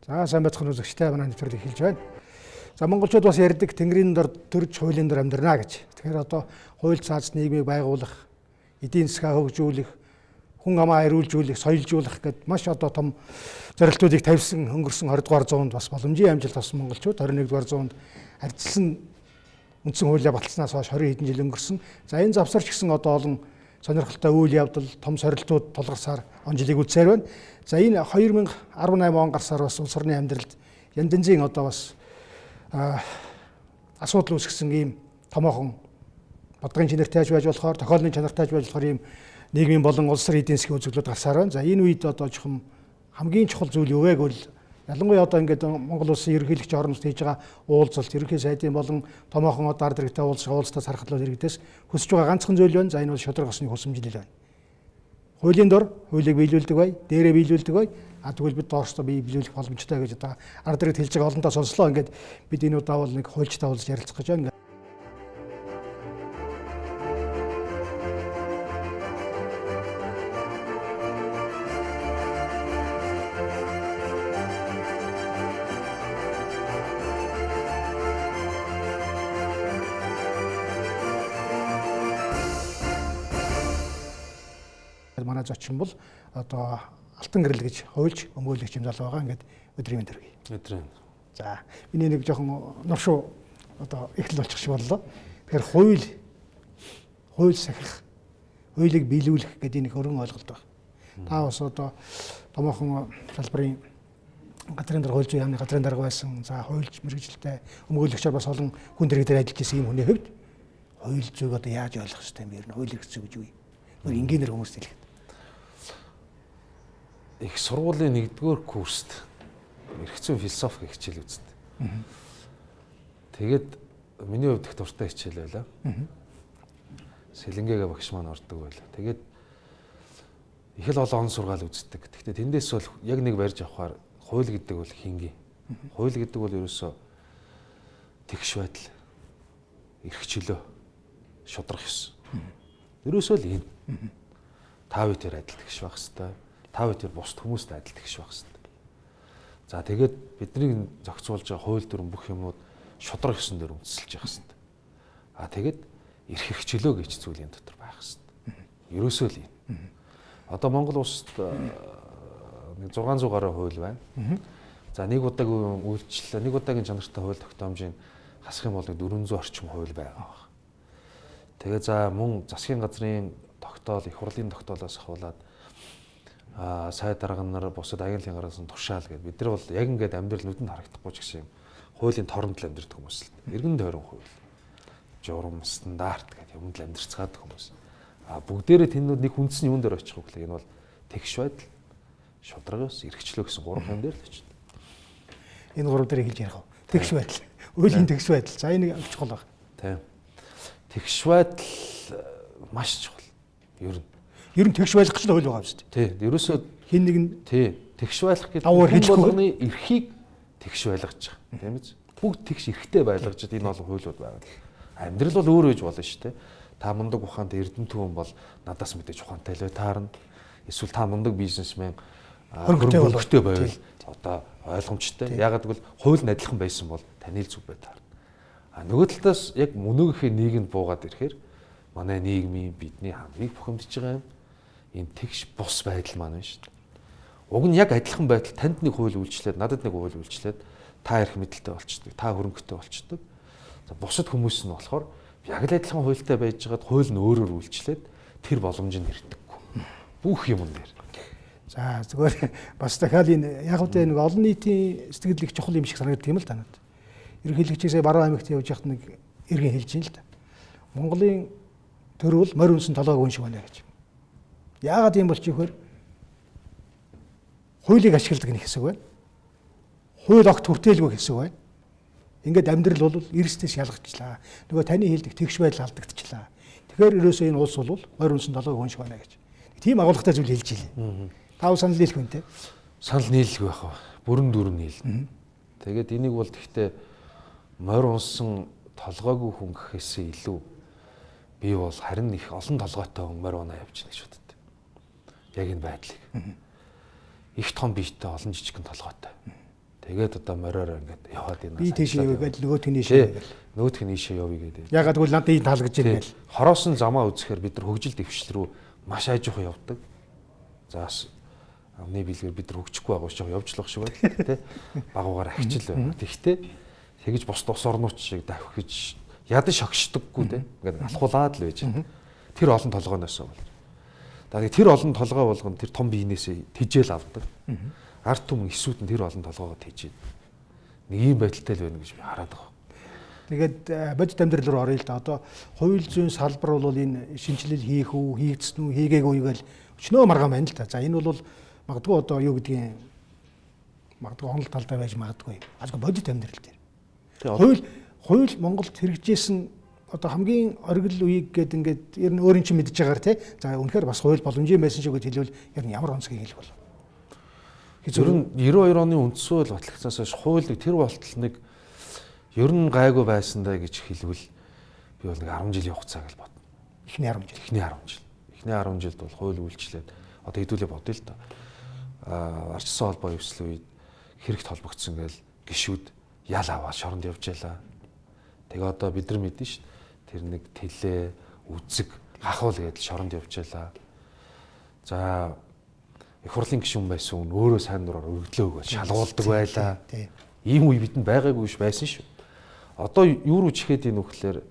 За сайн байцгаана үзэгчтэй манай нэвтрүүлэг эхэлж байна. За монголчууд бас ярьдаг тэнгэрийн дор төрж хуулийн дор амьдрна гэж. Тэгэхээр одоо хууль цааз нийгмийг байгуулах, эдийн засгаа хөгжүүлэх, хүн амаа эрүүлжүүлэх, соёлжуулах гэд маш одоо том зорилтуудыг тавьсан өнгөрсөн 20 дугаар зуунд бас боломжийн амжилт авсан монголчууд 21 дугаар зуунд ардчилсан үндсэн хуулиа баталснаас хойш 20 хэдэн жил өнгөрсөн. За энэ завсарч гисэн одоо олон сонирхолтой үйл явдал, том сорилтууд тулгарсаар он жилиг үзсээр байна. За энэ 2018 он гарсаар бас улс орны амьдралд янз янзын одоо бас асуудал үүсгэсэн ийм томоохон бодгын чанартай байж болохоор, тохиолдолын чанартай байж болохоор ийм нийгмийн болон улс төрийн эдийн засгийн үзэгдлүүд гарсаар байна. За энэ үед одоо жоохон хамгийн чухал зүйл юу вэ гэвэл ялангуяа одоо ингээд Монгол улсын ерөнхийлөгчийн орнос хийж байгаа уулзалт, ерөнхий сайдын болон томоохон одоо ард иргэдтэй уулзалтаас харахад иргэдээс хүсэж байгаа ганцхан зүйл байна. За энэ бол шудраг осны хусамжлал байна. Хуулийн дор хуулийг биелүүлдэг бай, дээрээ биелүүлдэг бай. Тэгвэл бид доорсоо биелүүлэх боломжтой гэж одоо ард иргэд хэлж байгаа олонтаа сонслоо. Ингээд бид энэ удаа бол нэг хуульчтай уулзаж ярилцах гэж байна. Манай зочин бол одоо О.Алтангэрэл гэж хуульч өмгөөлөгч юм залуу байгаа. Ингээд өдрийн мэнд төргий. Өдрийн. За миний нэг жоохон нуршуу одоо ихтэл болчих шиг боллоо. Тэгэхээр хууль сахих, хуулийг биелүүлэх гэдэг нэг өргөн ойлголт байна. Та бас одоо томоохон салбарын газрын дор хууль зүйн яамны газрын дарга байсан. За хуульч мэргэжилтэй өмгөөлөгчөөр бас олон хүн дэрэгдэр ажиллаж исэн юм хүний хувьд хууль зүйг одоо яаж ойлгох ёстой юм бэ? Хууль эрх зүй гэж юу юм? Энгийнээр хүмүүст хэлэхэд их сургуулийн 1-р курст эрх зүйн философи хичээл үздэг. Тэгээд миний хувьд их дуртай хичээл байлаа. Сэлэнгээгээ багш маань ордог байлаа. Тэгээд их л олон сургаал үздэг. Гэхдээ тэндээс бол яг нэг барьж авахаар хууль гэдэг бол хингийн. Хууль гэдэг бол ерөөсөө тэгш байдал, эрх чөлөө, шудрах ёс. Ерөөсөө л энэ. Тав үеэр адил тэгш байх хэвээр. Тав үеэр бусд хүмүүстэй адил тэгш байх хэвээр. За тэгээд бидний зохицуулж байгаа хууль дүрм бүх юмнууд шудраг ёсон дээр үндэслэж явах хэвээр. Тэгээд эрх хэрэгчлөө гэж зүйл энэ дотор байх хэвээр. Ерөөсөө л энэ. Одоо Монгол улсад 600 гаруй хууль байна. За нэг удаагийн үйлчлэл, нэг удаагийн чанартай хууль тогтоомжийн хасах юм бол 400 орчим хууль байгаа. Тэгээ за мөн засгийн газрын тогтоол, их хурлын тогтоолоос ахуулаад сайд дарга нар бусад агентлын гараас нь тушаал гэдэг. Бид нар бол яг ингээд амьдрал нүдэнд харагдахгүй ч гэсэн юм хуулийн торонд л амьдрэх хүмүүс л. Иргэн тойрон хууль, журам, стандарт гэдэг юмд л амьдрцгаад хүмүүс. Бүгдээрээ тэндүүд нэг хүндэсний юун дээр очих вэ гэхэл энэ бол тэгш байдал, шудрагаас эрхчлөө гэсэн 3 юм дээр л очив. Энэ 3 дээр хэлж ярих уу? Тэгш байдал, хуулийн тэгш байдал. За энэ чухал байна. Тийм. Тэгш байдал маш чухал. Ер нь тэгш байлгах л хууль байгаа юм шүү дээ. Тий. Ерөөсөө хин нэг нь тэгш байлгах гэдэг хүн болгоны эрхийг тэгш байлгаж байгаа. Тийм үү? Бүгд тэгш эрхтэй байлгаж энэ бол хуулиуд байгаа. Амьдрал бол өөр үеж болно шүү дээ. Та мундаг ухаантай эрдэнэ түүхэн бол надаас мэдээж ухаантай л бай таарна. Эсвэл та мундаг бизнесмен хөрөнгөтэй байвал одоо ойлгомжтой. Ягаад гэвэл хууль нь адилхан байсан бол таны л зүг бай таарна. Нөгөө талаас яг мөнөөгийнхээ нийгэмд буугаад ирэхээр манай нийгмийн бидний хамгийн бухимдж байгаа юм энэ тэгш бус байдал маань байна шүү дээ. Уг нь яг адилхан байдал танд нэг хууль үйлчлээд надад нэг хууль үйлчлээд та эрх мэдэлтэй болчдөг, та хөрөнгөтэй болчдөг. За бусад хүмүүс нь болохоор яг л адилхан хуультай байж байгаад хууль нь өөрөөр үйлчлээд тэр боломжинд ирдэггүй. Бүх юм дээр. За зүгээр бас дахиад энэ яг үгүй нэг олон нийтийн сэтгэл их чухал юм шиг санагддаг юм л танад. Ерөнхийлөгчөөсөө баруун аймагт явж яхад нэг иргэн хэлж юм л да. Монголын төрөл морь үнсэн толгойг уншиг байна гэж. Яагаад юм болчих вэхээр хуулийг ашигладаг нэг хэсэг байна. Хууль огт хүртээлгүй хэсэг байна. Ингээд амьдрал бол эрсдээс ялгажлаа. Нөгөө таны хэлдэг тэгш байдал алдагдчихлаа. Тэгэхээр ерөөсөө энэ улс бол морь үнсэн толгойг уншиг байна гэж. Тийм агуулгатай зүйл хэлж илээ. Тав санал нийлэх үнтэй. Санал нийлэх байх ба. Бүрэн дүрэн нийлнэ. Тэгээд энийг бол гэхдээ морь унсан толгойгүй хүн гэхээсээ илүү би бол харин их олон толгойтой хүн морь унаа явж байна гэж боддог. Яг энэ байдлыг. Их том биетэй олон жижигхэн толгойтой. Тэгээд одоо мориороо ингээд яваад байна. Би тийшээ явъя гэдэл нөгөөтг нь ийшээ явъя гэл. Нөгөөтг нь ийшээ явъя гэдэг. Ягаад гэвэл надад ийм таалгаж ирнэ гэл. Хороосон замаа үзэхээр бид нар хөгжил дэвшил рүү маш айжуухан явдаг. За амны бэлгээр бид нар хөгжихгүй байгаа учраас явжлах шиг байна тий. Багуугаар ахичил байна. Тэгтээ тэгж бус тус орнууд шиг давхиж ядан шогшдоггүй тий. Ингээд алхуулаад л байж байна. Тэр олон толгойноос бол. Тэгээд тэр олон толгой болгоно тэр том биенээсээ тижэл авдаг. Ард түмэн эсүүд нь тэр олон толгоогоо тижээд нэг ийм байдалтай л байна гэж би хараад байгаа. Тэгээд бодит амьдрал руу оръё л да. Одоо хууль зүйн салбар бол энэ шинжилэл хийх үү, хийгдсэн үү, хийгээгүй юу гэж өчнөө маргаан байна л да. За энэ бол магадгүй одоо юу гэдгийг магадгүй онол талдаа байж магадгүй. Азгүй бодит амьдрал дээр. Хууль Монголд хэрэгжижсэн одоо хамгийн оргил үеиг гээд ингээд ер нь өөрийн чинь мэдж байгаагаар тий. За үнэхээр бас хууль боломжийн байсан шүү гэж хэлвэл ер нь ямар онцгой хэлэх болов. Ер нь 92 оны үндсэн хууль батлагдсанаас хойш хуулийг тэр болтол нэг ер нь гайгүй байсан даа гэж хэлвэл би бол нэг 10 жилийн хугацаа гэж бодно. Эхний 10 жил. Эхний 10 жилд бол хууль үйлчлээд одоо хэдүүлээ бодъё л доо. Арчсан холбоо өвсөл үед хэрэгт холбогдсон гэж гişүүд ял аваад шоронд явж ялаа. Тэгээ одоо бид нар мэдэн ш. Тэр нэг тэлээ, үзэг, хахуул гэдэл шоронд явж ялаа. За их хурлын гишүүн байсан хүн өөрөө сайн дураар өргөдлөө гэж шалгуулдаг байлаа. Ийм үе бидэнд байгаагүй ш байсан шүү. Одоо юу руу чихээд ийн үхлээр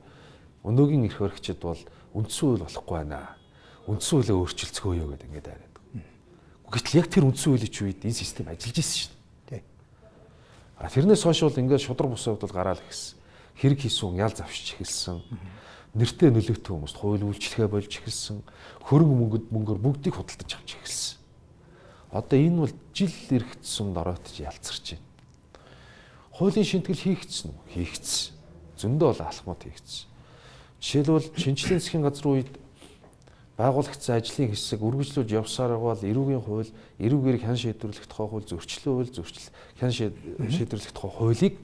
өнөөгийн эрх баригчид бол үндсэн хууль болохгүй байна. Үндсэн хуулийг өөрчилцгөөё гэдэг ингээд яриад. Гэтэл яг тэр үндсэн хуулийн үед энэ систем ажиллаж ирсэн шүү. Тэрнээс хойш бол ингээд шудраг бусад бол гараал ихсэн. Хэрэг хийсэн ял завшиж эхэлсэн. Нэртэй нөлөөтэй хүмүүст хууль үйлчлэгээ болж эхэлсэн. Хөрөнгө мөнгөөр бүгдийг худалдаж авч эхэлсэн. Одоо энэ бол жил ирэх тусам дороотж ялцарч байна. Хуулийн шинтгэл хийгдсэн үү? Хийгдсэн. Зөндөө бол алхмууд хийгдсэн. Жишээлбэл шинжилгээ засгийн газрын үед байгуулагдсан ажлын хэсэг үргэлжлүүлж явсаар бол эрүүгийн хууль, эрүүгээр хян шийдвэрлэх тухай хууль, зөрчил хян шийдвэрлэх тухай хуулийг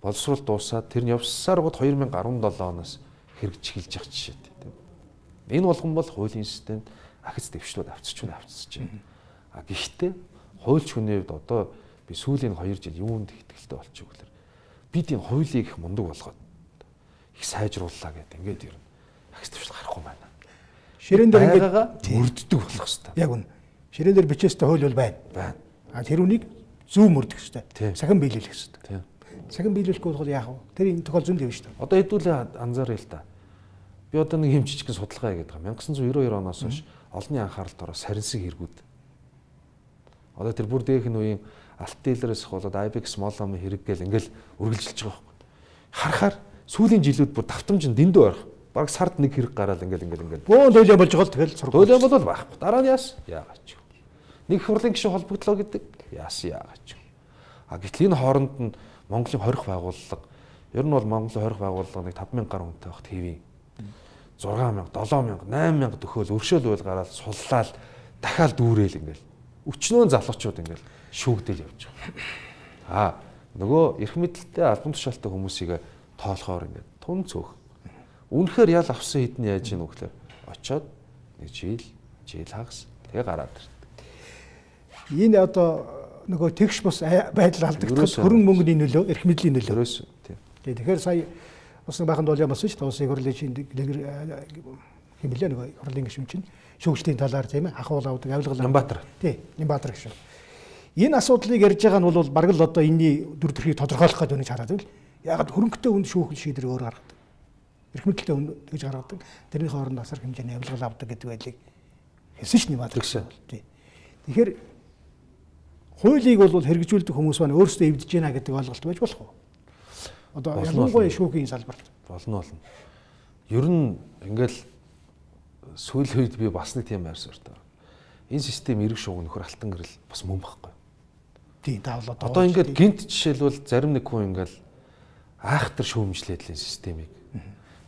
боловсруулалт дуусаад тэр нь явсаар гот 2017 оноос хэрэгжиж эхэлж байгаа жишээтэй. Энэ болгон бол хуулийн системд ахиц дэвшлүүд авчиж байна. Гэхдээ хуульч хүний хувьд одоо би сүүлийн 2 жил юунд ихтгэлтэй болчих вэ гэхээр бид энэ хуулийг их мундаг болгоод их сайжрууллаа гэдэг ингээд ер нь ахиц дэвшил гарахгүй байна. Ширээн дээр ингээд мөрддөг болох хэвээр. Яг үнэ. Ширээн дээр бичээстэй хууль бол байна. Тэр үнийг зөв мөрдөх хэвээр. Сахин биелүүлэх хэвээр. Сахин биелүүлэхгүй бол яах вэ? Тэр энэ тохиол зөнд явж байна. Одоо хэдүүлээ анзааръя л да. Би одоо нэг юм жижигхэн судалгаа хийгээд байгаа. 1992 оноос хойш олонний анхааралд орох сарнисэг хэрэгүүд. Одоо тэр бүр дээрх нь үеийн алт дийлэрээс болоод IBX молом хэрэг гэл ингээл үргэлжилж байгаа байхгүй. Харахаар сүүлийн жилүүд бүр давтамж нь дэндүү орох. Бараг сард нэг хэрэг гараад ингээл. Бөөн туйлын болж байгаа л тэгэл сургууль. Туйлын бол байхгүй. Дараа нь яас яагач. Нэг хурлын гишүүн холбогдлоо гэдэг яас яагач. Гэтэл энэ хооронд нь Монголын хорих байгууллага ер нь бол Монголын хорих байгууллага нэг 5000 гаруй хүнтэй багт хэвээ. 6000, 7000, 8000 төхөөл өршөөл байл гараад суллаад дахиад дүүрээл ингээл. Өчнөө залуучууд ингээл шүүгдэл явж байгаа. Нөгөө эрх мэдэлтэй албан тушаалтай хүмүүсийг тоолохоор ингээд тун цөөх. Үнэхээр ял авсан хэдэн яаж ийн үгээр очоод нэг жил хагас тэгээ гараад ирдэг. Энэ одоо нөгөө тэгш бус байдал алдагдах хөрөнгө мөнгөний нөлөө, эрх мэдлийн нөлөө. Тэгэхээр сая бас бахан дуул ямаас ч тоосыг хөрлөж хэмлээ нөгөө хурлын гишүүн чинь шүүгчдийн талаар тийм ээ ахуул авдаг авилгал Нямбатар. Нямбатар гишүүн. Энэ асуудлыг ярьж байгаа нь бол бараг л одоо энэний дүр төрхийг тодорхойлох гэдэг үнийг хараад байл. Ягаад хөрөнгөтэй үнд шүүх шийдвэр өөр гаргадаг. Эрх мэдэлтэй үнд гэж гаргадаг. Тэрний хооронд асар хэмжээний авилгал авдаг гэдэг байдлыг хэлсэн ш Нямбатар гишүүн. Тэгэхээр хуулийг бол хэрэгжүүлдэг хүмүүс маань өөрсдөө эвдэж байна гэдэг ойлголт байж болох уу? Одоо ялангуяа шүүхийн салбарт болно. Ер нь ингээл сүүлийн үед би бас нэг тийм байр суурьтай. Энэ систем эрг шууг нөхөр Алтангэрэл бас мөн байхгүй. Тийм таавал одоо ингээд гинт жишээлбэл зарим нэг хүн ингээл айхтар шүүмжлээд л системийг.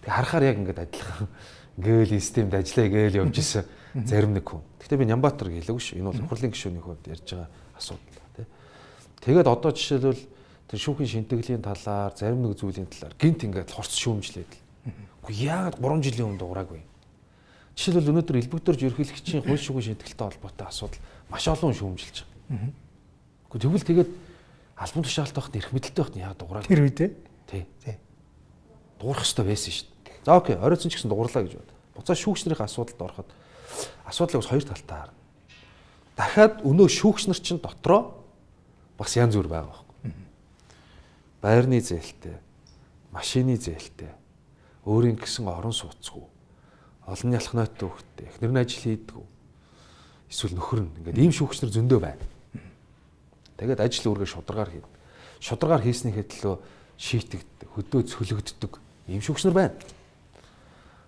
Тэг харахаар яг ингээд адилхан гээл системд ажиллая гээл явж исэн зарим нэг хүн. Гэхдээ би Нямбатар гэлээгүй ш. Энэ бол хурлын гишүүний хувьд ярьж байгаа асуудал тий. Тэгээд одоо жишээлбэл тэр шүүхийн шинтгэлийн талаар зарим нэг зүйлийн талаар гинт ингээд хурц шүүмжлээд л. Үгүй яагаад 3 жилийн өмнө дуураагүй. Жишээлбэл өнөөдөр элбэгдэрж ерөнхийлөгчийн хууль шүүхийн шинтгэлтэй холбоотой асуудал маш олон шүүмжилж байгаа. Тэгвэл тэгээд албан тушаалт байхад эрх мэдэлтэй байхад яг дуурайг. Тэр үедээ. Тий. Дуурах хэрэгтэй байсан шүү дээ. За окей, оройцсон ч гэсэн дуурлаа гэж бод. Буцаа шүүгчнэрийн асуудалд ороход асуудлыг бас хоёр талтай харна. Дахиад өнөө шүүгч нар чинь дотроо бас янз бүр байгаа байхгүй. Байрны зээлтэй, машины зээлтэй, өөрийн гэсэн орон сууцгүй, олон ялах нойттой хөхтэй, эхнэр нь ажил хийдэг. Эсвэл нөхөр нь ингээд ийм шүүгчнэр зөндөө байна. Тэгээд ажил үүргээ шударгаар хийдэг. Шударгаар хийснийхээ төлөө шийтэгддэг, хөдөө цөлөгддөг ийм шүүгчнэр байна.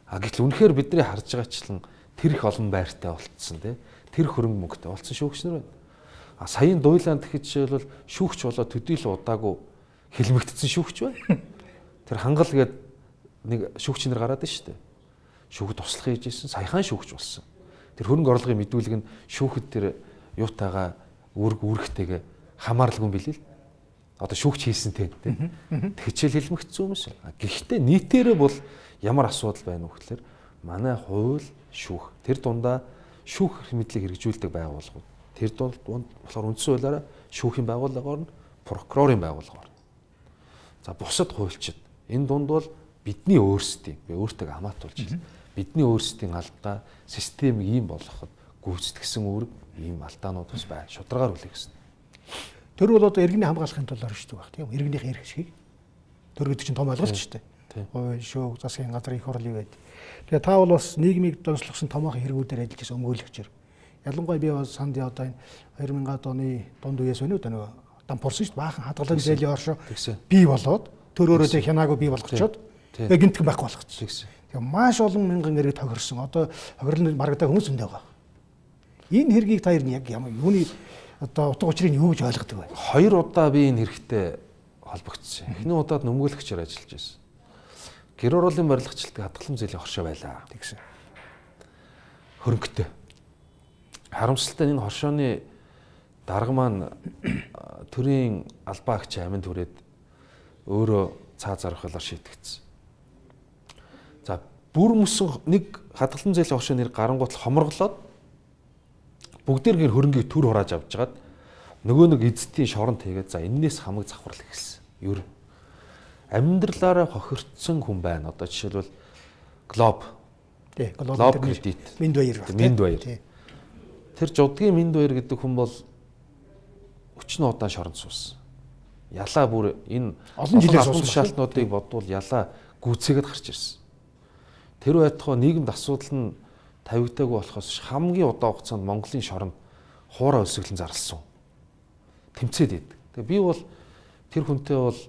А гэтэл үнэхээр бидний харж байгаачлан тэр их олон байртай болцсон тий. Тэр хөрөнгө мөнгөтэй болцсон шүүгчнэр байна. А саяын дуйлаанд гэхэд жишээлбэл шүүгч болоод төдийлө удаагүй хэлмэгдсэн шүүгч байна. Тэр хангал гээд нэг шүүгчнэр гараад байна шүү дээ. Шүүхэд туслах хийжсэн саяхан шүүгч болсон. Тэр хөрөнгө орлогын мэдүүлэг нь шүүхэд тэр юутайгаа үүрэгтэйгээ хамаарлаггүй билээ л. Одоо шүүгч хийсэн тэн тий. Тэгчээл хэлмэгдсэн юм шиг. Гэхдээ нийтээрээ бол ямар асуудал байна вэ гэхээр манай хууль шүүх тэр дундаа шүүх мэдлийг хэрэгжүүлдэг байгууллагууд тэр дунд болохоор үндсэн хуулиараа шүүхийн байгууллага орно, прокурорын байгууллага орно. За бусад хуульчид энэ дунд бол бидний өөрсдийн би өөртөө хамаатуулж байна. Бидний өөрсдийн алдаа системийг ийм болгоход гүйцэтгсэн үүрэг ийм алдаанууд бас байна. Шударгаар үлээх гэсэн. Тэр бол одоо иргэний хамгаалахын тулд оршдог байх тийм иргэнийхээ эрх ашгийг. Тэр гэдэг чинь том ойлголт шүү дээ. Хууль, шүүх, засгийн газар их хурлын байд. Тэгээ та бол бас нийгмийг донслогсон томоохон хэрэгүүдээр ажиллаж байсан өмгөөлөгчөр. Ялангуяа би бас санд одоо энэ 2000-ад оны дунд үеэс өнөө одоо нөгөө дампуурсан шүү дээ. Баахан хадгалан зээлийн оршоо бий болоод тэр өөрөө хянаагүй бий болгочоод тэгээ гинтгэн байхгүй болгочихсон. Тэгээ маш олон мянган иргэд тохирсон. Одоо хохирлын маргадаг хүмүүс зөндөө байгаа. Энэ хэргийг та яг ямар юуны одоо утга учирыг юу гэж ойлгодог вэ? 2 удаа би энэ хэрэгтэй холбогдсон. Эхний удаад нөмгөөлөгчөөр ажиллаж байсан. Гэр оролын барилгачлалтыг хадгалан зээлийн хоршоо байлаа. Тэгсэн. Хөрөнгөтэй. Харамсалтай энэ хоршооны дарга маань төрийн албаа агч амин түрээд өөрөө цаа зархалаар шийтгэсэн. За бүр мөсөн нэг хадгалан зээлийн хоршоо нэр гарангуутал хоморглоод бүгдээр гэр хөрөнгийг төр хурааж авчгаад нөгөө нэг эзэтийн шоронд хийгээд за энээс хамаг завхрал ихэлсэн. Ер амьдралаараа хохирцсон хүн байна. Одоо жишээлбэл Глоб кредит. Минд баяр. Минд баяр. Тэр жудгийн Минд баяр гэдэг хүн бол өчнө удаан шоронд суусан. Ялаа бүр энэ олон жилийн шалтнуудыг бодвол ялаа гүцээгээд гарч ирсэн. Тэр байтугай нийгэмд асуудал нь тавигдаагүй болохоос хамгийн удаан хугацаанд Монголын шоронд хуурай өсөглөн зарласан. Тэмцээд идэг. Тэгээ би бол тэр хүнтэй бол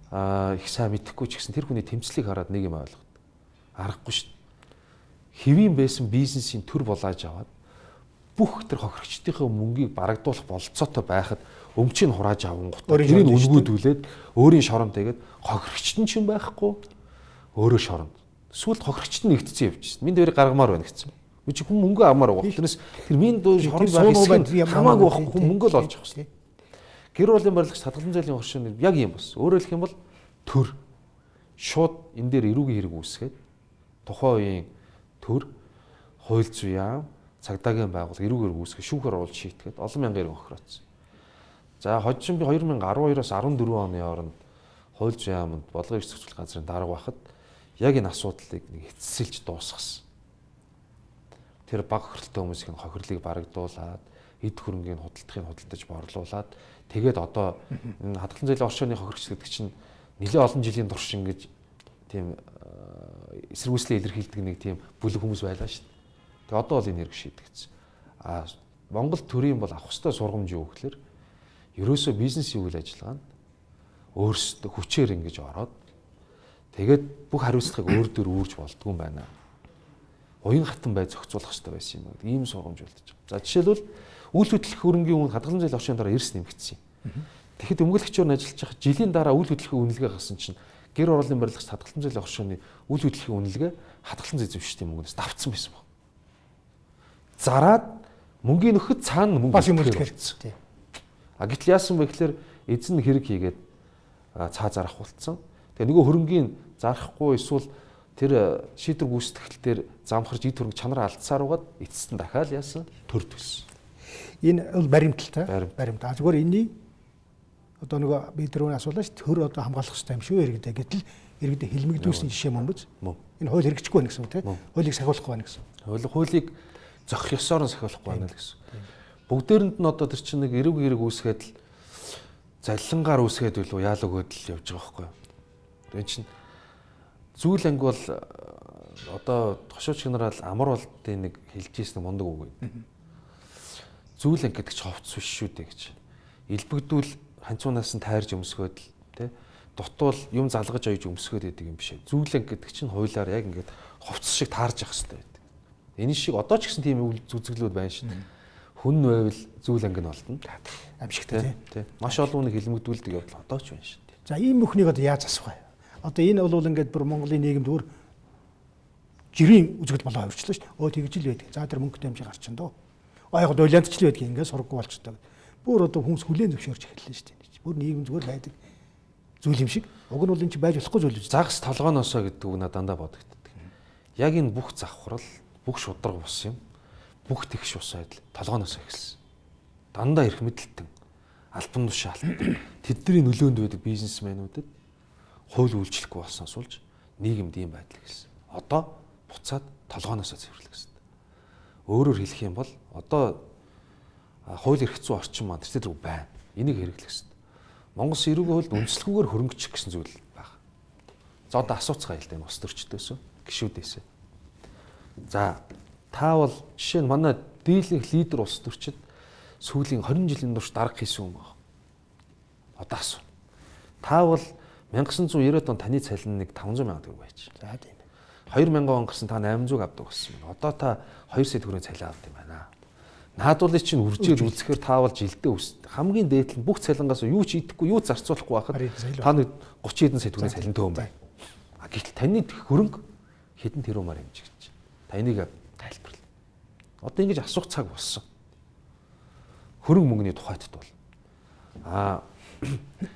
их сайн мэдэхгүй ч гэсэн тэр хүний тэмцлийг хараад нэг юм ойлгоод аргагүй шүү дээ. Хэвийн байсан бизнесийн төр булааж аваад бүх тэр хохирогчдынхаа мөнгийг барагдуулах болцоотой байхад өмчийг хурааж авангуудаа тэрийг үлгүүдүүлээд өөрийн шоронд тэгээд хохирогчд нь ч юм байхгүй өөрөө шоронд. Сүүлд хохирогчд нь нэгдсэн явж байна. Минд хоёрыг гаргамаар байна гэсэн. Би чи хүн мөнгө авмаар байгаа. Тэрнээс тэр минд шоронд байх хамаагүй байхгүй хүн мөнгө л олж авах хэрэгтэй. Гэр оролын барилгач хадгалан зээлийн хоршоо яг юм бас. Өөрөөр хэлэх юм бол төр шууд энэ дээр эрүүгийн хэрэг үүсгээд тухайн үеийн төр хууль зүйн яам цагдаагийн байгууллага эрүүгээр үүсгэж шүүхээр оруулж шийтгээд олон мянган иргэн охироцсон. За хожим би 2012-оос 14 оны хооронд хууль зүйн яамд бодлогын зохицуулах газрын дарга байхад яг энэ асуудлыг нэг эцсэлж дуусгасан. Тэр баг хөрөлтөө хүмүүсийн хохирлыг барагдуулаад эд хөрөнгийн худалдаж борлуулад тэгээд одоо энэ хадгалан зээлийн оршооны хохирогч гэдэг чинь нэлээд олон жилийн турш ингэж тийм эсэргүүцлээ илэрхийлдэг нэг тийм бүлэг хүмүүс байлаа шүү дээ. Тэгээ одоо бол энэ хэрэг шийдэгдсэн. Монгол төрийн бол авах ёстой сургамж юу гэхээр ерөөсөө бизнесийн үйл ажиллагаанд өөрсдөө хүчээр ингэж ороод тэгээд бүх хариуцлагыг өөр дөр үүрж болдгүй юм байна. Уян хатан бай зохицуулах хэрэгтэй байсан юм байна. Ийм сургамж үлдэж байгаа. За жишээлбэл үйл хөдлөх хөрөнгийн үн хадгалан зээлийн оршийн дараа эрс нэмэгдсэн юм. Тэгэхэд өмгөөлөгчөөр ажиллаж байгаа жилийн дараа үйл хөдлөхийн үнэлгээ гаргасан чинь гэр оролын барилгач хадгалан зээлийн оршооны үйл хөдлөхийн үнэлгээ хадгалан зээ зөвшөлтийн мөнгнөөс давцсан байсан баг. Зараад мөнгөний нөхөд цаана мөнгө бас юм үлдэхэрсэн. Гэтэл яасан бэ гэхээр эзэн хэрэг хийгээд цаа зарах болцсон. Тэгээ нөгөө хөрөнгийн зарахгүй эсвэл тэр шийдвэр гүйцэтгэлээр замхарж эд хөрөнгө чанараа алдсаар угаад эцэст нь дахиад яасан төр төлсөн. Энэ бол баримталтай. Баримт. Зүгээр энэний одоо нөгөө бид түрүүн асуулаа ш төр одоо хамгаалах хэрэгтэй юм шүү иргэдэ гэтэл иргэдэ хилмигдүүлсэн жишээ мөн биз? Энэ хууль хэрэгжихгүй байна гэсэн үг тийм. Хуулийг сахиулахгүй байна гэсэн. Хуулийг зохих ёсоор нь сахиулахгүй байна л гэсэн. Бүгдээрэнд нь одоо тэр чинь нэг эрэг үүсгээд л заллангаар үүсгээд билүү яал өгөөд л явж байгаа байхгүй юу. Тэр чинь зүйл анги бол одоо тошууч генерал амар болтын нэг хэлж ийсэн мундаг үг юм. Зүйл анги гэдэг чинь ховц биш шүү дээ гэж. Илбэгдүүл ханцуунаас нь тайрж өмсгөөд л тий дутуул юм залгаж ойж өмсгөөд байдаг юм биш ээ. Зүйл анги гэдэг чинь хуулиар яг ингээд ховц шиг таарж явах хэрэгтэй байдаг. Энэ шиг одоо ч гэсэн тийм зүзгэлүүд байна шин. Хүн байвал зүйл анги нь олдно. Амжигтай тий. Маш олон нэг хилмигдүүлдэг явдал одоо ч байна шин. За ийм бүхнийг одоо яаж асах вэ? Одоо энэ бол ингээд бүр Монголын нийгэмд өөр жирийн үзэгдэл болоо хувирчлаа шүү дээ. Тэгж л байдаг. За тэр мөнгөтэй хэмжээ гарчин дөө. Яг дойлянтч л байдаг. Ингээд сургаггүй болчтой. Бүр одоо хүмүүс хүлээн зөвшөөрч эхэллээ шүү дээ. Бүр нийгэм зүгээр л байдаг зүйл юм шиг. Уг нь бол энэ чинь байж болохгүй зүйл үү? Загас толгооноосоо гэдэг үг надад дандаа бодогддог. Яг энэ бүх завхрал, бүх шударга бус юм. Бүх тэгш ус байдал толгооноосоо эхэлсэн. Дандаа эрх мэдэлтэн, албан тушаалтан тэдний нөлөөнд байдаг бизнесмэнүүдэд хууль үйлчлэхгүй болсноос болж нийгэмд ийм байдал эхэлсэн. Одоо буцаад толгооноосоо цэвэрлэх хэрэгтэй. Өөрөөр хэлэх юм бол одоо хууль эрх зүйн орчин маань тэр зэрэг байна. Энийг хэрэглэх хэрэгтэй. Монгол эрүүгийн хуульд үндэслэхгүйгээр хөрөнгөчих гэсэн зүйл байна. За одоо асууцгаа хэлдэг энэ ус төрчдөөсөө гişүүдээсээ. За та бол жишээ нь манай дийлэнх лидер улс төрчид сүүлийн 20 жилийн турш дарга хийсэн юм байна. Одоо асуу. Та бол 1990-ад он таны цалин нэг 500 сая төгрөг байж. За тийм. 2000 он гарсан та 800 авдаг болсон байна. Одоо та 2 сая төгрөгийн цалин авдаг юм байна. Наадуулыг чинь үржиж үзэхээр та бол жилдээ өс. Хамгийн дээд нь бүх цалингаас юу ч идэхгүй, юу зарцуулахгүй байхад та нэг 30 хэдэн сая төгрөгийн цалин төөн бай. Гэтэл таны хөрөнгө хэдэн тэрүүмаар хэмжигдэж. Та энийг тайлбарлаа. Одоо ингэж асуух цаг болсон. Хөрөнгө мөнгөний тухайд бол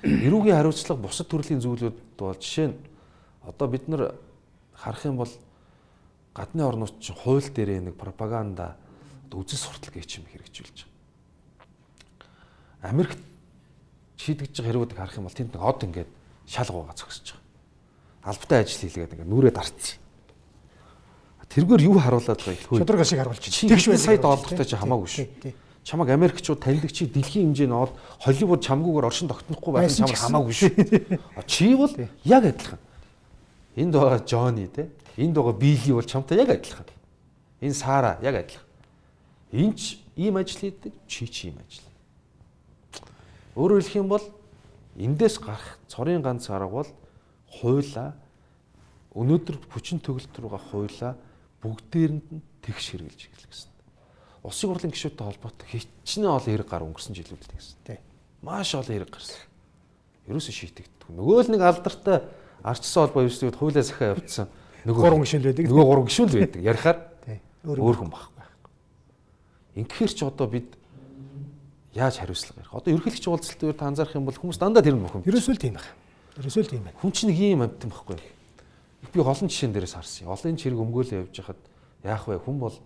эрүүгийн хариуцлага бусад төрлийн зүйлүүд бол жишээ нь одоо бид нар харах юм бол гадны орнууд чинь хууль дээрээ нэг пропаганда үзэл суртал гэж юм хэрэгжүүлж байгаа. Америкт шийдэгдэж байгаа хэрүүдэг харах юм бол тэнд нэг од ингээд шалгуугаа зогсож байгаа. Албатай ажил хийлгээд ингээд нүрээ дарцсан. Тэргээр юу харуулад байгаа юм? Шудраг шиг харуулж чинь. Тэгш сая доллартай чи хамаагүй шүү. Чамаг Америкчууд таньдаг чи дэлхийн хэмжээний од Холливуд чамгүйгээр оршин тогтнохгүй байсан чамд хамаагүй шүү. Чи бол яг адилхан. Энд байгаа Джонни те. Энд байгаа Билли бол чамтай яг адилхан. Энэ Сара яг адилхан. Энд ч ийм ажил хийдэг, чи ийм ажил. Өөрөөр хэлэх юм бол эндээс гарах цорын ганц арга бол хуулаа өнөөдөр хүчин төгөлт рүүгээ хуулаа бүгдээрэнд нь тэгш хэрэгжилж эхлэх гэсэн. Улсын хурлын гишүүдтэй холбоотой хичнээн олон хэрэг гар өнгөрсөн жилүүд гэсэн. Тий. Маш олон хэрэг гарсан. Ерөөсөө шийтэгддэг. Нөгөө л нэг алдартай ардчсан холбоо ерөөсөө хуулиа захиа явуулсан. Нөгөө 3 гишүүн л байдаг. Нөгөө 3 гишүүн л байдаг. Ярихаар өөр хүн баг. Инхээр ч одоо бид яаж хариуцлага ярих? Одоо ерөнхийлөгч уулзалтын үед анзаарах юм бол хүмүүс дандаа тэр нөхөн. Ерөөсөө л тийм байна. Ерөөсөө л тийм байна. Хүн чинь нэг ийм амт юм баггүй. Би олон жишээн дээрээс харсан. Олон чирэг өмгөөлөө явж хахад яах вэ? Хүн бол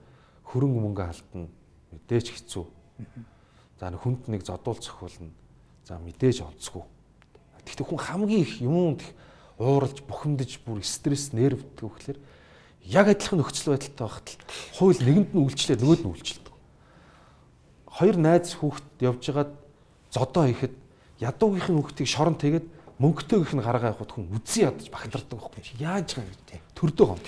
хөрөнгө мөнгө алдна. Мэдээж хэцүү. За хүнд нэг зодуул цохиулна. За мэдээж онцгүй. Гэхдээ хүн хамгийн их юмд ууралж, бухимдаж, бүр стресс, нервтэй гэхэлэр яг адилхан нөхцөл байдалтай байхад л хууль нэгэнд нь үйлчлээд нөгөөд нь үйлчлдэг. Хоёр найз хүүхэд явж байгаад зодоо хийхэд ядуугийнхын хүүхдийг шорон тэгээд мөнгөтэйгийнх нь гаргаа явахад хүн үзэн ядаж багтардаг байхгүй. Яаж байгаа юм бэ? Төрдөө гомд.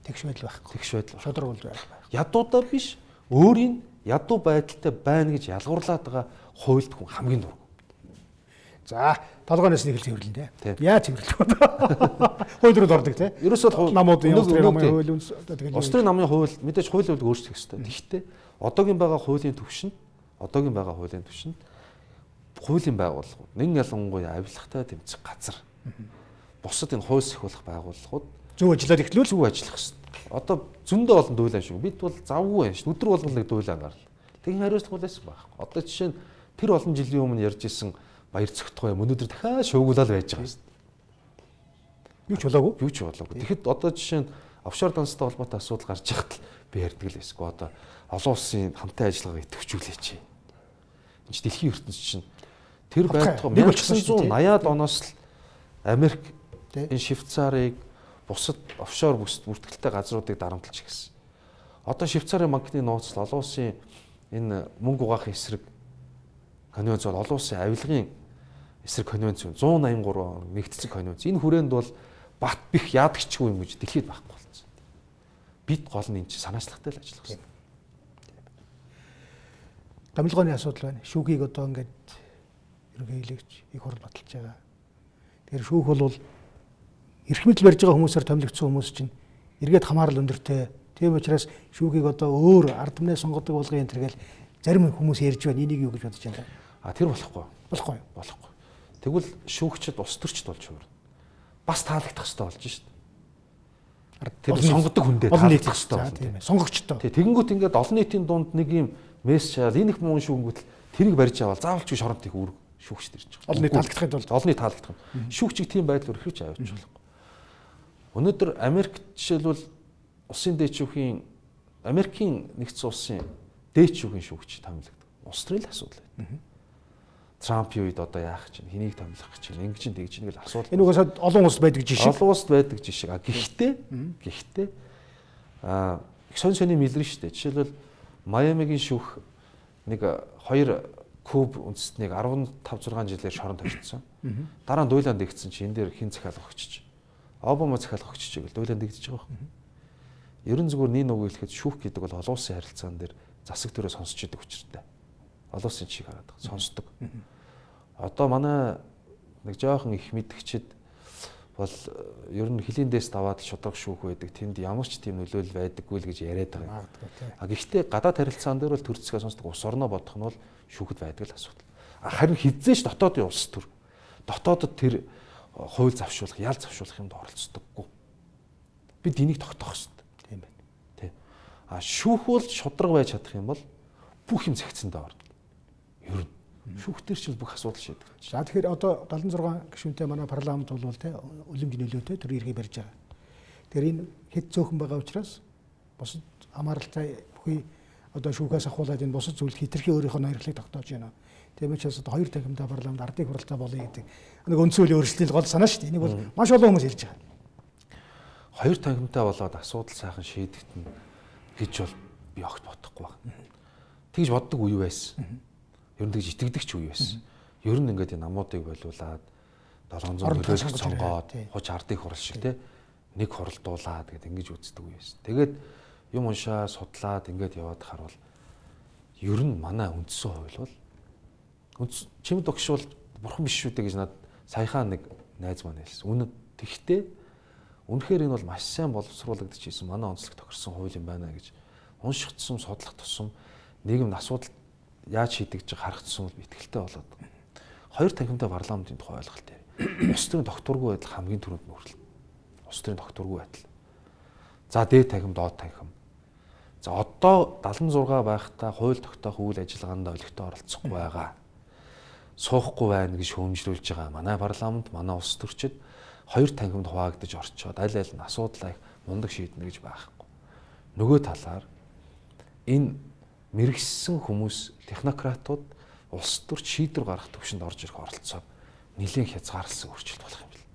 Тэгш байдал байхгүй. Тэгш байдал. Шудраг бол байх. Ядуудаа биш, өөрийн ядуу байдалтай байна гэж ялгуурлаад байгаа хуульд хүн хамгийн дург. За, толгойноос нэг л цэвэрлэн тий. Яаж цэвэрлэх вэ? Хууль руу ордог тий. Ерөөсөө намуудын хууль тэгэл улс төрийн намын хууль мэдээж хуулийг өөрчлөх ёстой. Гэхдээ одоогийн байгаа хуулийн төвшөнд хуулийн байгууллагууд нэг ялангуяа авилгатай тэмцэх газар. Бусад энэ хууль сахиулах байгууллагууд зөв ажиллаад эхлүүл зөв ажиллах хэрэгтэй. Одоо зөндөө олон дуйлаа шүү. Бид бол завгүй байна шүү. Өдөр болгон нэг дуйлаа гарна. Тэгин хариуцлага байсан байхгүй. Одоо жишээ нь тэр олон жилийн өмнө ярьж исэн баяр цогтгой юм өнөөдөр дахиад шуугуулаад байж байгаа шүү. Юу ч болоогүй. Юу ч болоогүй. Тэгэхэд одоо жишээ нь офшор данстай холбоотой асуудал гарч яхад л би ярьдаг л байсгүй. Одоо олон улсын хамтын ажиллагааг идэвхжүүлээч. Энд дэлхийн ертөнцийн чинь Тэр байтугай 1980-аад оноос л Америк энэ Швейцарыг бусад офшор бүртгэлтэй газруудыг дарамтлаж гисэн. Одоо Швейцарын банкны нууц олон улсын энэ мөнгө угаахын эсрэг конвенц бол олон улсын авилгын эсрэг конвенц 183 нэгдсэн конвенц. Энэ хүрээнд бол бат бих яадагчгүй юм гэж дэлхийд байхгүй болсон. Бид гол нь энэ санаачлагтай л ажиллах хэрэгтэй. Дамилгооны асуудал байна. Шүүхийг одоо ингээд ерөнхийлөгч их хурл баталж байгаа. Тэгэхээр шүүх бол эрх мэдэл барьж байгаа хүмүүсээр томилогдсон хүмүүс чинь эргээд хамаарал өндөртэй. Тийм учраас шүүхийг одоо өөр ард түмнээ сонгодог болгоё энэ төргээл зарим хүмүүс ярьж байна. Энийг юу гэж бодож байна? Тэр болохгүй. Болохгүй. Тэгвэл шүүгчд ус төрчд болж хувирна. Бас таалагдах хэрэгтэй болж шít. Тэр сонгодог хүндээ таалагдах хэрэгтэй байна. Сонгогчтой. Тэгэнгүүт ингээд олон нийтийн дунд нэг юм мессеж чаал энэ их мөн шүүнгүүтэл тэрийг барьж авал заавал ч шоронт их үүрэг шүүгчд ирж байгаа. Олон нийт таалагдахын тулд. Олон нийт таалагдах. Шүүгчийг тийм байдлаар өрхөж авч болохгүй. Өнөөдөр Америк жишээлбэл улсын дээд шүүхийн Америкийн нэгдсэн улсын дээд шүүхийн шүүгч томилогддог. Улс төрийн асуудал байна. Трампын үед одоо яах чинь хэнийг томилох гэж чинь ингэж тэгж нэг л асуудал. Энэ угаасаа олон улсад байдаг жишээ. Олон улсад байдаг жишээ. Гэхдээ их сонь мэлрэн шүү дээ. Жишээлбэл Майамигийн шүүх нэг 2 куб үндэстнийг 15-6 жилээр шоронд тавьчихсан. Дараа нь дуйлаанд дэгдсэн чинь энэ дээр хин захиалга өгчөж. Обама захиалга өгчөж гэл дуйлаанд дэгдэж байгаа юм. Ерөн зүгээр нэг үг хэлэхэд шүүх гэдэг бол олон улсын харилцаан дээр засаг төрөө сонсч идэг учиртай. Олон улсын чиг хараад сонсдог. Одоо манай нэг жоохон их мэдгчид бол ер нь хилийн дэс даваад шудраг шүүх байдаг. Тэнд ямар ч тийм нөлөөлөл байдаггүй л гэж яриад байгаа юм. Гэхдээ гадаад харилцаан дээр бол төрцгөө сонсдог ус орноо бодох нь бол шүүхэд байдаг л асуудал. Харин хизээш дотоодын улс төр. Дотоодод тэр хууль завшуулах, ял завшуулах юмд оролцдоггүй. Бид энийг тогтоох хэрэгтэй. Тийм байна. Тий. Шүүх бол шудраг байж чадах юм бол бүх юм зэгцэндээ орно. Ер нь шүүхтэр чинь бүх асуудал шийдэх. За тэгэхээр одоо 76 гишүүнтэй манай парламент бол те үлэмж нөлөөтэй төр иргэй барьж байгаа. Тэгэхээр энэ хэд зөөхөн байгаа учраас бусад хамааралтай бүхий одоо шүүхээс ахуулаад энэ бусад зүйл хитрхи өөрийнхөө ноёрхлыг тогтоож байна. Тийм учраас одоо 2 танхимтай парламент ардын хуралтай болъё гэдэг нэг үндсүүлийн өөрчлөлт гол санаа шүү дээ. Энийг бол маш олон хүмүүс ярьж байгаа. 2 танхимтай болоод асуудал сайхан шийдэгдэн гэж бол би огт бодохгүй байна. Тэгж боддог үе байсан. Ер нь тэгж итгэдэг ч үе байсан. Ер нь ингээд энэ намуудыг болиулаад 700 төлөөлөх цонгоод хуч ардын хурал шиг те нэг хуралдуулаад гэд ингэж үздэг үе байсан. Тэгээд юм уншаа судлаад ингээд яваад харвал ер нь манай үндсэн хууль бол чимд огшвол бурхан биш шүү дээ гэж надад саяхан нэг найз маань хэлсэн. Үнэн. Тэгтээ үнэхээр энэ бол маш сайн боловсруулагдчихсэн манай онцлог тохирсон хууль юм байна гэж унших тусам судлах тусам нийгэмд асуудал яаж шийдэж харах тусам би итгэлтэй болоод 2 танхимтай парламентын тухай ойлголт яа. Улс төрийн тогтворгүй байдал хамгийн түрүүнд нөхрөл. Улс төрийн тогтворгүй байдал. За дээд танхим доод танхим. За одоо 76 байхдаа хууль тогтоох үйл ажиллагаанд олигтой оролцохгүй байгаа. Суухгүй байна гэж шүүмжлүүлж байгаа манай парламент, манай улс төрчид 2 танхимд хуваагдаж орчоод аль аль нь асуудлаа мундаг шийднэ гэж байхгүй. Нөгөө талаар энэ мэрэгссэн хүмүүс, технократууд улс төрч шийдвэр гаргах төвшөнд орж ирэх оролцоог нэлийн хязгаарласан өөрчлөлт болох юм бэл.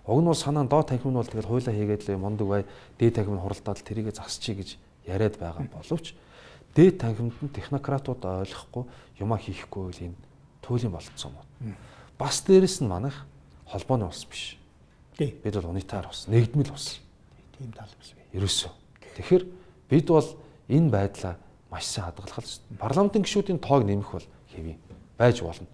Уг нь бол санаа доод танхим нь бол тэгэл хуулаа хийгээд л мундаг бай, дээд танхим нь хуралдаад тэрийгэ засчихъя гэж яриад байгаа боловч дээд танхимд нь технократууд ойлгохгүй юмаа хийхгүй л энэ туйлын болцсон юм. Бас дээрэс нь манайх холбооны улс биш. Бид бол унитар улс, нэгдмэл улс. Тийм тал биш. Ерөөсөө. Тэгэхээр бид бол энэ байдлаа маш сайн хадгалах хэрэгтэй. Парламентын гишүүдийн тоог нэмэх бол хэвээ байж болно.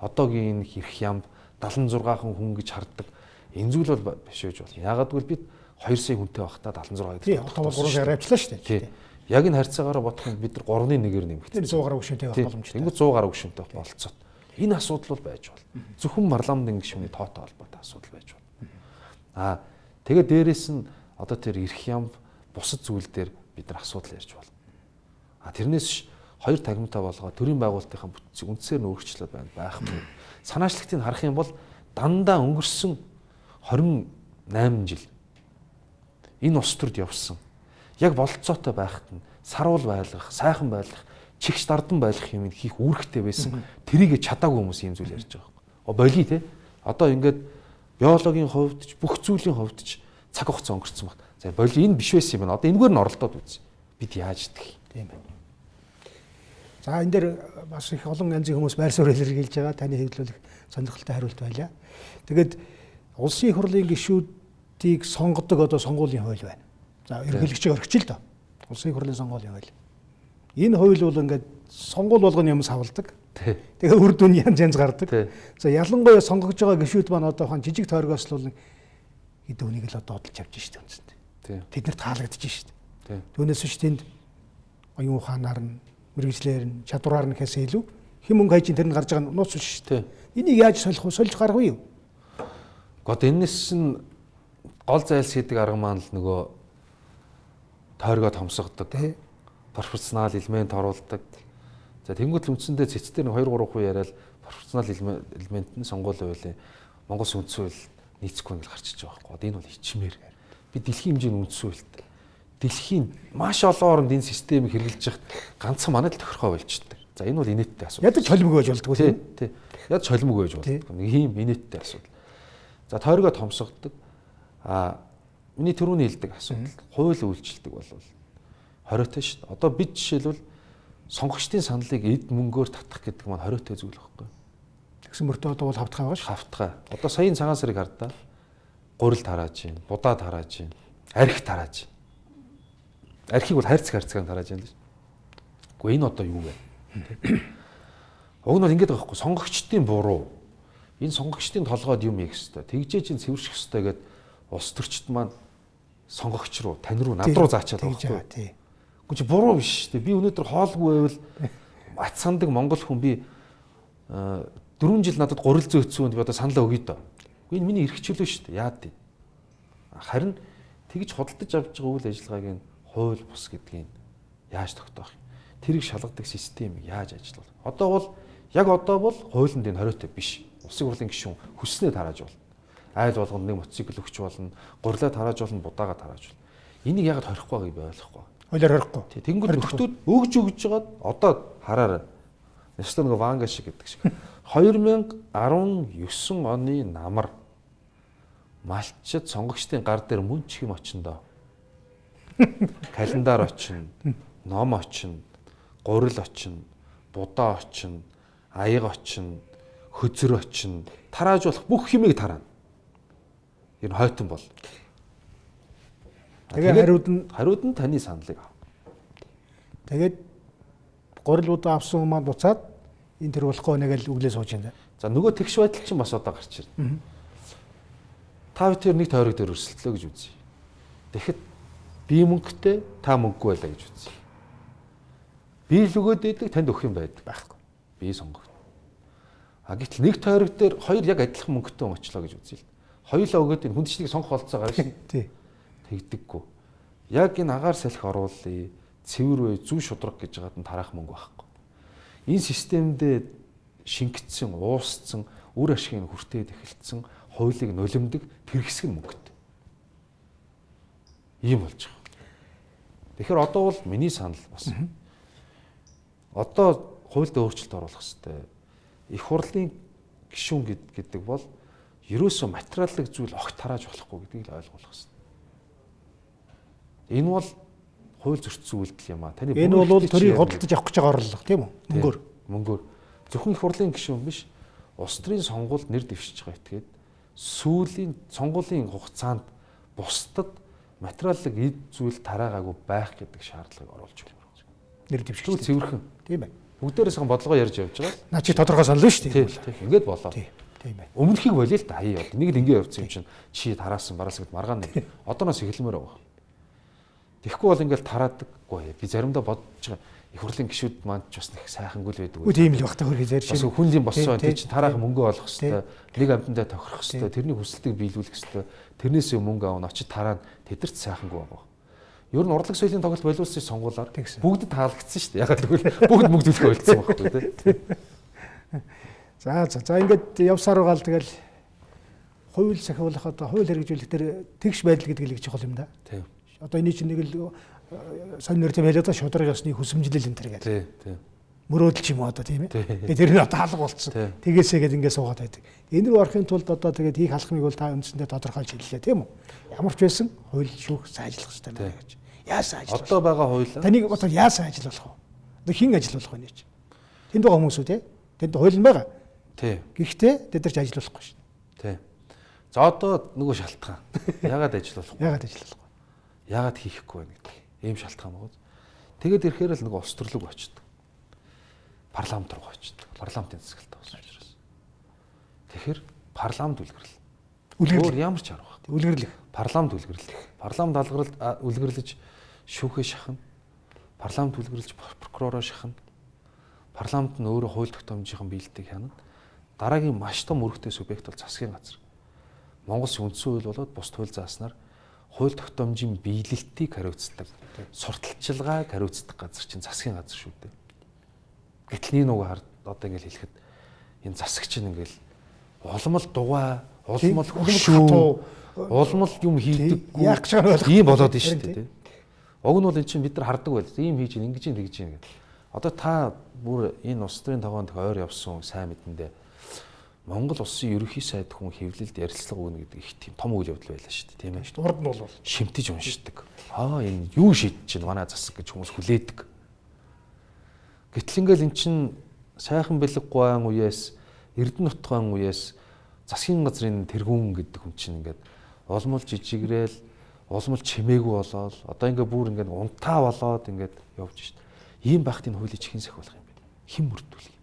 Одоогийн энэ эрх ямд 76 хүн гэж харддаг энэ зүйл бол биш байж болно. Яагаад гэвэл бид 2 сая хүнтэй байхдаа 76 гэдэг. Одоо бол 3 сая авчлаа шүү дээ. Яг энэ харьцаагаараа бодох юм бид нар 3-1-ээр нэмэх. Тэр 100 гаруй гишүүнтэй байх боломжтой. Тэнгүүд 100 гаруй гишүүнтэй байх болцоод. Энэ асуудал бол байж болно. Зөвхөн парламентын гишүүний тоотой холбоотой асуудал байж болно. Тэгээд дээрэс нь одоо тэр эрх ям бусад зүйл дээр бид нар асуудал ярьж болно. Тэрнээс 2 танхимтай болгоод төрийн байгуулалтынхаа бүтцийг үндсээр нь өөрчлөлт байхгүй. Санаачлагтыг харах юм бол дандаа өнгөрсөн 28 жил энэ улс төрд явсан. Яг бололцоотой байхад нь саруул байлгах, сайхан байлгах чигш дардан байх юм хийх үүрэгтэй байсан. Тэрийг чадаагүй хүмүүс ийм зүйл ярьж байгаа. Болий те. Одоо ингээд биологийн хувьд ч бүх зүйлийн хувьд ч цаг хугацаа өнгөрцөн баг. За болий энэ биш байсан юм байна. Одоо энэгээр нь оролдоод үз. Бид яаж идэх тийм байна. За энэ дээр бас их олон янзын хүмүүс байр суурь илэрхийлж байгаа. Таны хэвлүүлэх сонирхолтой хариулт байлаа. Тэгээд улсын их хурлын гишүүдийг сонгодог одоо сонгуулийн хууль байна. За ерөнхийлөгчийг орхич л доо. Улсын их хурлын сонгуулийн хууль. Энэ хууль бол ингээд сонгуул болгоны юм савладаг. Тэгээ үр дүн янз гардаг. За ялангуяа сонгогдож байгаа гишүүд маань одоо хан жижиг тойргоос л хэдэн хүнийг л одоо бодолж авч штэ үнэндээ. Тэднэр таалагдж штэ. Түүнээс биш тэнд оюун ухаанаар нь мэрэгжлэр нь чадвараар нь гэхээс илүү хэн мөнгө хайж тэр нь гарч байгаа нууц биш штэ. Энийг яаж солих вэ? Сольж гарах уу? Гэхдээ энэс нь гол зайлс гэдэг арга маань л нөгөө тойргоо томсгодог. Пропорционал элемент оруулдаг. За тэнгуут л үндсэндээ цэцтэй нэг 2-3% яриад пропорционал элемент нь сонгуулийн хуулийн Монгол үндсэн хууль нийцэхгүй ингээл гарчиж байгаа байхгүй. Энэ бол ичмээр. Би дэлхийн хэмжээний үндсэн хуульд дэлхийн маш олон оронд энэ системийг хэрэгжилж яхад ганцхан манайд л тохирхой болчтой. За энэ бол инээдтэй асуудал. Ядаж холимог байж болдгоо тийм. Ядаж холимог байж болдгоо. Нэг ийм инээдтэй асуудал. За тойргоо томсгодог. Миний түрүүний хэлдэг асуудал. Хууль үйлчлдэг бол хориотой шүү дээ. Одоо бид жишээлбэл сонгогчдын саналыг эд мөнгөөр татах гэдэг маань хориотой зүйл байхгүй. Тэгсэн мөртөө одоо бол хавтгай байгаа шүү. Хавтгай. Одоо саяын цагаан сарыг хардаа. Гурил тарааж байна, будаа тарааж байна, архи тарааж байна. Архийг бол хайрцаг тарааж байна л шүү. Гэхдээ энэ одоо юу вэ? Уг нь бол ингэж байгаа байхгүй. Сонгогчдын буруу. Энэ сонгогчдын толгойд юм ийх хэвээр. Тэгжээ чинь цэвэрших хэвээр гэдэг улс төрчд маань сонгогч руу, тань руу, над руу заачаад байгаа байхгүй. Чи буруу биш шүү дээ. Би өнөөдөр хоолгүй байвал ац сандаг монгол хүн би 4 жил надад гурил зөөцсөнд би одоо саналаа өгье доо. Энэ миний эрх чөлөө шүү дээ. Яад тий. Харин тэгж худалдаж авч байгаа үйл ажиллагааг нь хууль бус гэдгийг яаж тогтоох юм? Тэрийг шалгадаг систем яаж ажиллах? Одоо бол хуулинд энэ хориотой биш. Улсын хурлын гишүүн хүснээ тарааж болно. Айл болгонд нэг мотоцикл өгч болно, гурилаа тарааж болно, будаага тарааж болно. Энийг яагаад хорихгүй байгааг би ойлгохгүй. Хуулиар хорихгүй. Тий, тэнгууд нөхдүүд өгж жагаад одоо хараарай. Ястаа нэг ванга шиг гэдэг шиг. 2019 оны намар малчид сонгогчдын гар дээр мөн ч юм очиндоо. Календар очино, ном очино, гурил очино, будаа очино, аяг очино, хөзөр очино, тарааж болох бүх хэмийг тараана. Энэ хойтон бол. Тэгээ хариуд нь таны саналыг ав. Тэгээд гурилуудаа авсан хүмүүс буцаад энэ төр болохгүй нэг л үглээ сууж байна. За нөгөө тэгш байдал чинь бас одоо гарч ирнэ. Та бүхэн нэг тойрог дээр өрсөлдлөө гэж үзье. Тэгэхэд би мөнгөтэй, та мөнгөгүй байлаа гэж үзье. Би л өгөөд идэг, танд өгөх юм байдаг байхгүй. Би сонгох. Гэтэл нэг тойрог дээр хоёр яг адилхан мөнгөтэй хүн очлоо гэж үзье. Хоёулаа өгөөд энэ хүндчнийг сонгох болцоо гарна шүү. Тий. Тэгдэггүй. Яг энэ агаар салхи оруулъя, цэвэр бай, зүү шудраг гэж байгаад нь тараах мөнгө байхгүй. Энэ системдээ шингэцсэн, уусцсан, үр ашигыг хүртээд эхэлсэн, хуулийг нулимдаг тэр хэсэг нь мөнгөтэй. Ийм болж байгаа. Тэгэхээр одоо бол миний санал бас. Одоо хуульд өөрчлөлт оруулах хэрэгтэй. Их хурлын гишүүн гэдэг бол ерөөсөө материаллык зүйл огт тарааж болохгүй гэдгийг л ойлгох хэрэгтэй. Энэ бол хууль зөрчсөн үйлдэл юм аа. Таны энэ бол төрийг худалдаж авах гэж байгаа орлого тийм үү? Мөнгөөр. Зөвхөн их хурлын гишүүн биш. Улс төрийн сонгуульд нэр дэвшиж байгаа этгээд сүүлийн сонгуулийн хугацаанд бусдад материаллык эд зүйл тараагаагүй байх гэдэг шаардлагыг оруулж өгөх. Нэр дэвшил цэвэрхэн. Тийм ээ. Бүгдээрээс хан бодлогоо ярьж явж байгаа л. Наа чи тодорхой санал шүү дээ. Тийм. Ингээд болоо. Тийм ээ. Өмнөхийг болио л да хаяа. Нэг л ингэ явуулсан юм чинь чи тараасан бараас гэд маргаан нэг. Одооноос эхэлмээр байгаа. Тэгэхгүй бол ингээл тараадаггүй. Би заримдаа бодож байгаа их хурлын гишүүд маань ч бас нэг сайхангүй л байдаг. Үгүй тийм л багтаа хөргий зарж байна. Хүнлийн болсон тий чи тараах мөнгө олох хэвээр, нэг амьтандаа тохирох хэвээр, тэрний хүсэлтийг биелүүлэх хэвээр, тэрнээсээ мөнгө авах, очиж тараад тэдэрт сайхангүй байгаа. Ер нь урлаг соёлын тоглолт боловсролын сонгуулаар бүгд таалагдсан шүү дээ. Ягаад гэвэл бүгд мөнгө төлөх ойлцсон байхгүй тий. За ингээд явсаар байгаа л тэгэл хууль сахиулах одоо хууль хэрэгжүүлэх дээр тэгш байдал гэдэг л их чухал юм да. Тийм. Одоо энэ чинь нэг л сонь нэр тийм хэлээд шудраг ёсны хүсэмжлэл энэ төр гэдэг. Тийм. мөрөөдөл ч юм одоо тийм ээ. Тэгээд тэр нь одоо алга болцсон. Тэгээсээ гээд ингэ суугаад байдаг. Энэ рүү орохын тулд одоо тэгээд хийх алхмыг бол та үндсэндээ тодорхойлж хэллээ тийм үү? Ямар ч байсан хууль шүүх сайжлах хэрэгтэй байна гэж. Яасан ажил? Одоо байгаа хуулиа. Таныг одоо яасан ажил болох вэ? Одоо хин ажил болох вэ нэ? Тэнд байгаа хүмүүс үү те? Тэнд хууль нь байгаа. Тий. Гэхдээ тэд нар ч ажиллахгүй шүү дээ. Тий. За одоо нөгөө шалтгаан. Яагаад ажиллахгүй? Яагаад ажиллахгүй? Яагаад хийхгүй байна гэдэг. Ийм шалтгаан байгаа. Тэгээд ирэхээр л нөгөө улс төрлөг очдог. Парламент руу очдог. Парламентын засаглалтаа болсон учраас. Тэгэхээр парламент үлгэрэл. Өөр ямар ч арга байна. Үлгэрлэх. Парламент үлгэрлэх. Парламент үлгэрлэж шүүхээ шахна. Парламент үлгэрлэж прокуророо шахна. Парламент нь өөрөө хууль тогтоомжийн биелэлтийг хянана. Дараагийн маш том өргөтэй субъект бол засгийн газар. Монгол үндсэн хууль болоод бус хууль зааснаар хууль тогтоомжийн биелэлтийг хариуцдаг, сурталчилгааг хариуцдаг газар чинь засгийн газар шүү дээ. Гэтэл энэ үг одоо ингэж хэлэхэд энэ засаг чинь ингээл улмал дугаа, улмал хөшөө, улмал юм хийдэг яах гэж байгаа ийм болоод нь шүү дээ. Уг нь бол эн чинь бид нар хардаг байл. Ийм хийж ингэж тэгж гэх. Одоо та бүр энэ улс төрийн тогоонд ойр явсан сайн мэдэндээ Монгол улсын ерөнхий сайд хүн хэвлэлд ярилцлага өгнө гэдэг их тийм том үйл явдал байлаа шүү дээ, тийм ээ. Урд нь бол шимтэж уншдаг. Энэ юу шийдэж чинь манай засаг гэж хүмүүс хүлээдэг. Гэтэл ингээл эн чинь сайхан бэлэггуайн үеэс, Эрдэнэ нутгаан үеэс засгийн газрын тэргүүн гэдэг хүн чинь ингээд улмал жижигрээл, улмал чимээгүй болоод одоо ингээд бүр ингээд унтаа болоод ингээд явж шít. Ийм байхад энэ хуулийг хэн сахиулах юм бэ? Хэн мөрдүүлэх юм?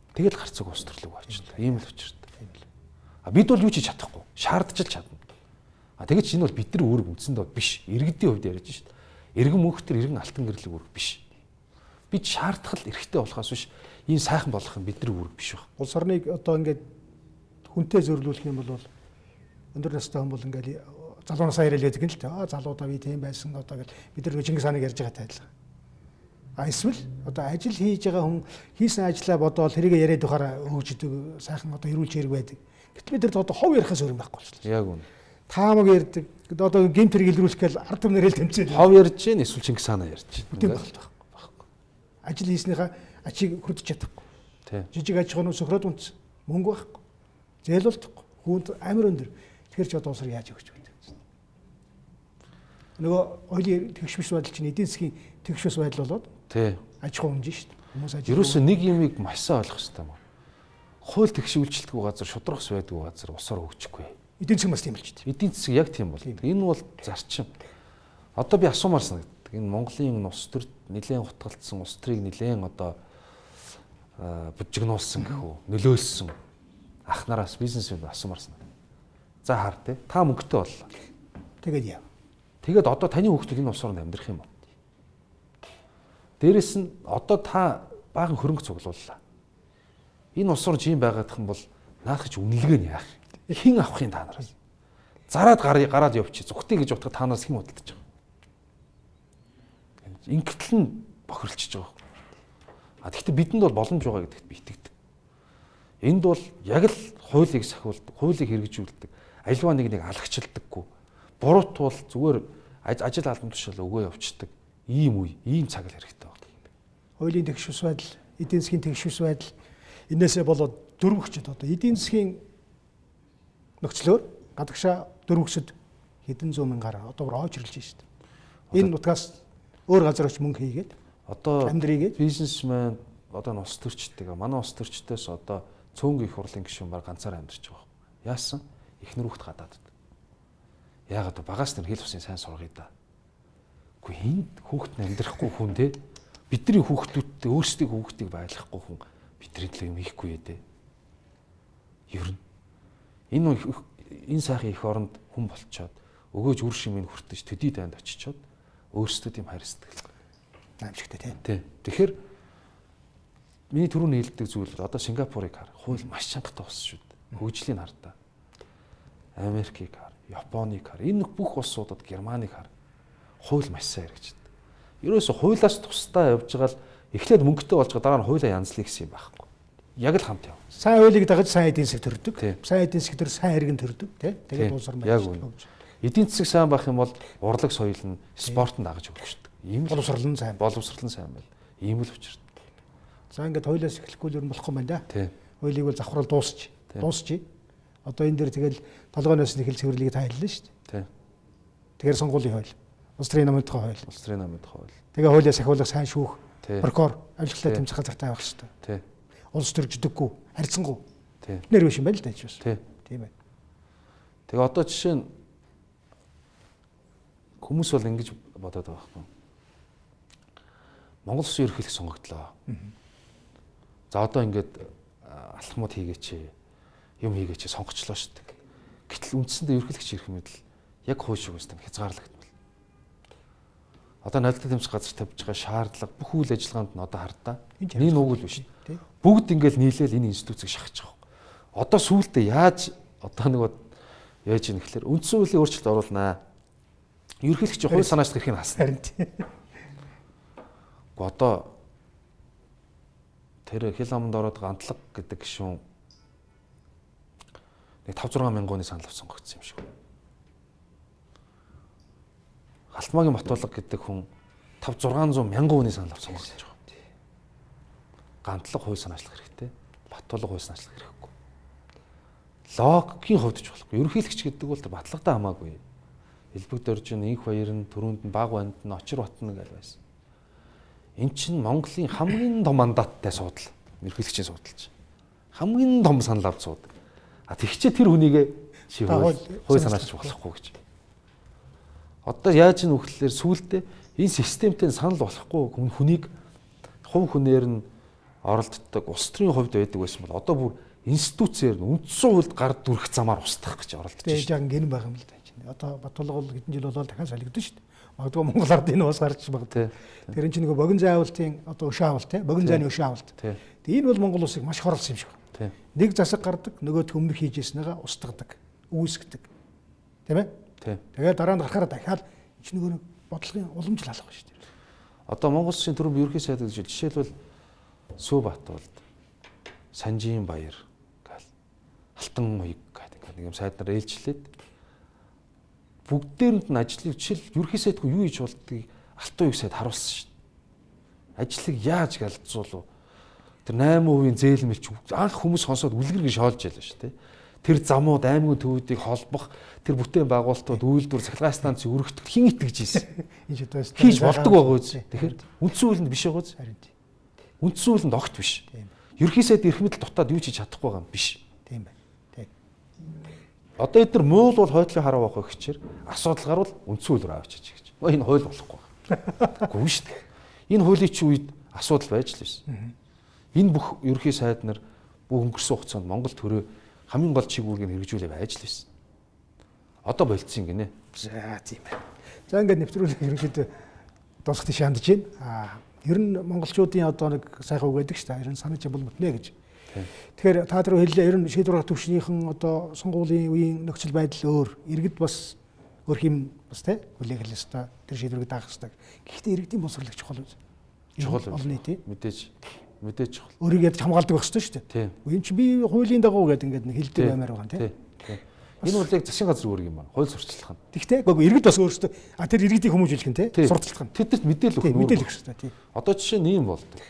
Тэгэл гарцаг ус төрлөг болчихлоо. Ийм л учиртай. Бид бол юу ч хийж чадахгүй. Шаардж л чадна. Тэгэж энэ бол бидний үүрэг үндсэндээ биш. Иргэдийн хувьд яриад шít. Иргэн мөнхтөр иргэн алтангэрэл үүрэг биш. Бид шаардах л эрхтэй болохоос биш ийм сайхан болох нь бидний үүрэг биш баг. Улс орныг одоо ингээд хүнтэй зөрлүүлэх юм бол өндөр настай хүн бол ингээд залуу насаа яриад байдаг юм л дээ. Залуудаа би тийм байсан одоо гэл бид нар Чингис хааныг ярьж байгаатай адилхан. Эсвэл одоо ажил хийж байгаа хүн хийсэн ажлаа бодоод тэрийг яриад байхаараа өгчдөг сайхан одоо эрүүлж хэрэг байдаг. Гэтэл бид нар одоо хов ярихаас өөр юм байхгүй болчихлоо. Яг үнэ. Таамаг ярьдаг. Одоо гэмт хэрэг илрүүлэх гээл ард түмнэрэл тэмцээд. Хов ярьж гин эсвэл Чингис хаанаа ярьж гин. Тийм байхгүй. Ажил хийснийхаа ачийг хөдөж чадахгүй. Тийм. Жижиг аж ахуйн сөхрөөд үнц мөнгө байхгүй. Зээл болтохгүй. Хүүнд амар өндөр. Тэгэхээр ч одоо усар яаж өгч байдаг. Нөгөө хоёрын тэгшвэс байдал чинь эдийн засгийн тэгшвэс байдал болоод тий. Аж ахуй хэмжээ шүү дээ. Хүмүүс ажил. Ерөөсөө нэг юмыг маш сайн ойлгох хэрэгтэй юм. Хууль тэгшүүлжлэггүй газар, шудрагс байдгүй газар усаар өгчихгүй. Эдийн засаг бас тийм л ч дээ. Эдийн засаг яг тийм бол. Энэ бол зарчим. Одоо би асуумаар санагддаг. Энэ Монголын улс төрд нэлээд хутгалцсан улс төрийг нэлээд одоо бужигнуулсан гэх үү, нөлөөлсөн ах нараас бизнесмен асуумаар санагдав. За хар тий. Та мөнгөтэй боллоо. Тэгээд яа. Тэгээд одоо таны хүүхдүүд энэ улс орнд амьдрах юм уу? Дээрэс нь одоо та баахан хөрөнгө цуглууллаа. Энэ улс орж юм байгаадах юм бол наах ч үнэлгээ нь яах? Хэн авахын та нараас? Зараад гараад явчих. Зүгтээ гэж утга та нараас хэн худалдаж байгаа? Ингэтэл нь бохирлчж байгаа. Тэгэхдээ бидэнд бол боломж байгаа гэдэгт би итгэдэг. Энд бол яг л хуулийг сахиулдаг, хуулийг хэрэгжүүлдэг, аливаа нэг алагчилдаггүй. Буруутвал зүгээр ажил албан тушаал өгөө явцдаг. Ийм үе, ийм цаг л хэрэгтэй байна. Хуулийн тэгшвэс байдал, эдийн засгийн тэгшвэс байдал энээсээ болоод дөрвөгчд одоо эдийн засгийн нөхцлөөр гадагшаа дөрвөгчд хэдэн зуун мянгаар одоо бүр ойчрлж байна шүү дээ. Энэ нутгаас өөр газар очиж мөнгө хийгээд одоо амьдрийгээд бизнесмен одоо ус төрчтэйгээ манай ус төрчтөөс одоо цөөнгийн их хурлын гишүүн баг ганцаараа амьдарч байгаа. Яасан? Эхнэр хүүхд гадаад. Яагаад багаас нэр хэл усын сайн сургая да. Энд хүүхэд нь амьдрахгүй хүн те бидний хүүхдүүдтэй өөрсдийн хүүхдийг байлгахгүй хүн бидний төлөө юм хийхгүй ээ те. Ер нь энэ сайхан их оронд хүн болчоод өгөөж үр шимийг хүртэж төдий дайнд очичоод өөрсдөө тийм хайр сэтгэл аимшигтай те. Тэгэхээр миний түрүүний хэлдэг зүйл одоо Сингапурыг хар хууль маш чангатай болсон шүү дээ. Хөгжлийн хардаа. Америкийг хар, Японыг хар, энэ бүх улсуудад Германыг хар. Хууль маш сайн хэрэгждэг. Ерөөсө хуулиас тусдаа явж байгаа л эхлээд мөнгөтэй болж байгаа дараа нь хуулиа янзлах гэсэн юм байхгүй. Яг л хамт яв. Сайн хуулийг дагаж сайн эдийн засаг төрдөг. Сайн эдийн засаг төр сайн иргэн төрдөг, тий? Тэгээд улс орн байж. Эдийн засаг сайн байх юм бол урлаг соёл нь спортод дагаж өгдөг. Ийм боловсрол нь сайн. Боловсрол нь сайн байл. Ийм л учиртай. За ингээд хуулиас эхлэхгүй л ер нь болохгүй юм байна да. Тийм. Хуулийг бол завхрал дуусчих. Одоо энэ дээр тэгэл толгойноос нь эхэл цэвэрлэгийг та хэллээ шүү дээ. Тийм. Тэгэхээр сонгуулийн хууль, улс төрийн намынхаа хууль. Улс төрийн намынхаа хууль. Тэгээ хуулиас ахиулах сайн шүүх, Тийм. прокурор ажиллагаа тэмцэх газартай байх хэрэгтэй. Тийм. Улс төрждөггүй, харьцангуй. Тийм. Нэр биш юм байна л да ч бас. Тийм. Тийм байна. Тэгээ одоо жишээ нь хүмүүс бол ингэж бодоод байгаа байхгүй. Монгол Улсын ерөнхийлөгч сонгогдлоо. За одоо ингээд алхмууд хийгээч, юм хийгээч сонгочлоо шүү дээ. Гэтэл үндсэндээ ерөнхийлөгч ирэх юм бол яг хууль шиг үстэй хязгаарлагдмал. Одоо налдаа тэмцэх газар тавьж байгаа шаардлага бүх үйл ажиллагаанд нь одоо хардаа. Нэг нүгэл биш. Бүгд ингээд нийлээл энэ институцийг шахаж байгаа. Одоо сүүлдээ яаж одоо нэг яаж ийн гэхэлэр үндсэн хуулийн өөрчлөлт оруулнаа. Ерөнхийлөгч хууль санаачлах эрхийг хасна. Харин тийм. Одоо тэр хил аманд ороод гантлаг гэдэг гишүүн нэг 5-6 мянган санал авч сонгогдсон юм шиг. Халтмаагийн Батулга гэдэг хүн 5-600 мянган санал авч сонгогдсон юм. Гантлаг хууль санаачлах хэрэгтэй. Батулга хууль санаачлах хэрэггүй. Логикийн хувьд ч болохгүй. Ерөнхийлөгч гэдэг бол тэр батлагтай хамаагүй. Элбэг дөржин инх баяр нь төрөнд нь баг банд нь очир батна гэл байсан. Эн чинь Монголын хамгийн том мандаттай суудал. Ерөнхийлөгчийн суудал чинь. Хамгийн том санал авч сууд. А тэгчээ тэр хүнийгээ чи хууль санаачч болохгүй гэж. Одоо яаж ийн үхлээр сүултээ энэ системтэй санал болохгүй хүнийг хувь хүнээр нь оролддог улс төрийн хувьд байдаг байсан бол одоо бүр институцээр нь үндсэн хуульд гар дүрх замаар устгах гэж оролдож байна. Тэгээд яг гин байгаа юм л да. Одоо Батулга бол хэдэн жил болоод дахиад солигдсон шүү дээ. Магадгүй Монгол ард энэ уус гарч байгаа. Тэр энэ чинь нөгөө богино зай авалтын одоо өшөө авалт те богино зайны өшөө авалт. Тэгээ энэ бол Монгол улсыг маш хорлсон юм шиг байна. Нэг засаг гардаг, нөгөө төмнөх хийжсэнийгээ устгадаг, үүсгдэг. Тийм ээ? Тэгээд дараа нь гарахаараа дахиад чинь нөгөө бодлогын уламжлал алах шүү дээ. Одоо Монгол улсын төрөм ерөнхий сайд гэж жишээлбэл Сүүбат бол Санжийн баяр гал Алтан маяг гэдэг нэг юм сайднаар ээлжлээд бүгдээрэнд нь ажлыг жишээл ерөнхий сайдгүй юу хийж болдгийг Алтан маяг сайд харуулсан шүү дээ. Ажлыг яаж галзуулв? Тэр 8% зээлмэлч анх хүмүүс сонсоод үлгэр гэж шоолж ялла шүү дээ. Тэр замууд аймгийн төвүүдийг холбох тэр бүтээн байгуулалтууд үйлдвэр цахилгаан станцын өргөтгөл хин итгэж ийсэн. Хийж болдог байгаа үз. Тэгэхээр үндсэн хуулинд биш байгаа үз. Үндсэн хуулинд огт биш. Ерөнхий сайд эрх мэдэл дутаад юу ч хийж чадахгүй байгаа юм биш. Тийм байна. Тийм. Одоо эдгээр муул бол хойдлын хараа авах гэчээр асуудал гарвал үндсэн хуулиар авчиж гэж. Энэ хууль болохгүй. Үгүй шүү дээ. Энэ хуулийн чи үед асуудал байж л байсан. Энэ бүх ерөнхий сайд нар бүх өнгөрсөн хугацаанд Монгол төрөө хамгийн гол чиг үүргийг хэрэгжүүлээ байж л байсан. Одоо болцсон гинэ. За тийм байна. За ингээд нэвтрүүлэг ерөнхийдөө дуусах тийш хандж байна. Ер нь монголчуудын одоо нэг сайхан үг байдаг шүү дээ. Ер нь санаж бол мөтнэ гэж. Тэгэхээр та тэр хэллээ ер нь шийдвэр гаргах төвшнийхэн одоо сонгуулийн үеийн нөхцөл байдал өөр, иргэд бас өөр юм бас тий хүлээх ёстой. Тэр шийдвэрийг даах ёстой. Гэхдээ иргэдийн боловсролыг чухал үз. Чухал олон нийт мэдээж чухал. Өөрийг ядаж хамгаалдаг байх ёстой шүү дээ. Энэ чинь би хуулийн дагуу гэдэг ингээд нэг хэлдэг баймаар байгаа тий. Энэ бол яг засгийн газар үүрэг юм аа. Хууль сурталчлах нь. Тэгтээ гоо иргэд бас өөрсдөө тэр иргэдийг хүмүүжүүлэх нь тий сурталчлах нь. Тэднэрт мэдээлэл өгөх нь. Мэдээлэл өгөх хэрэгтэй тий. Одоо жишээ нь ийм болдог.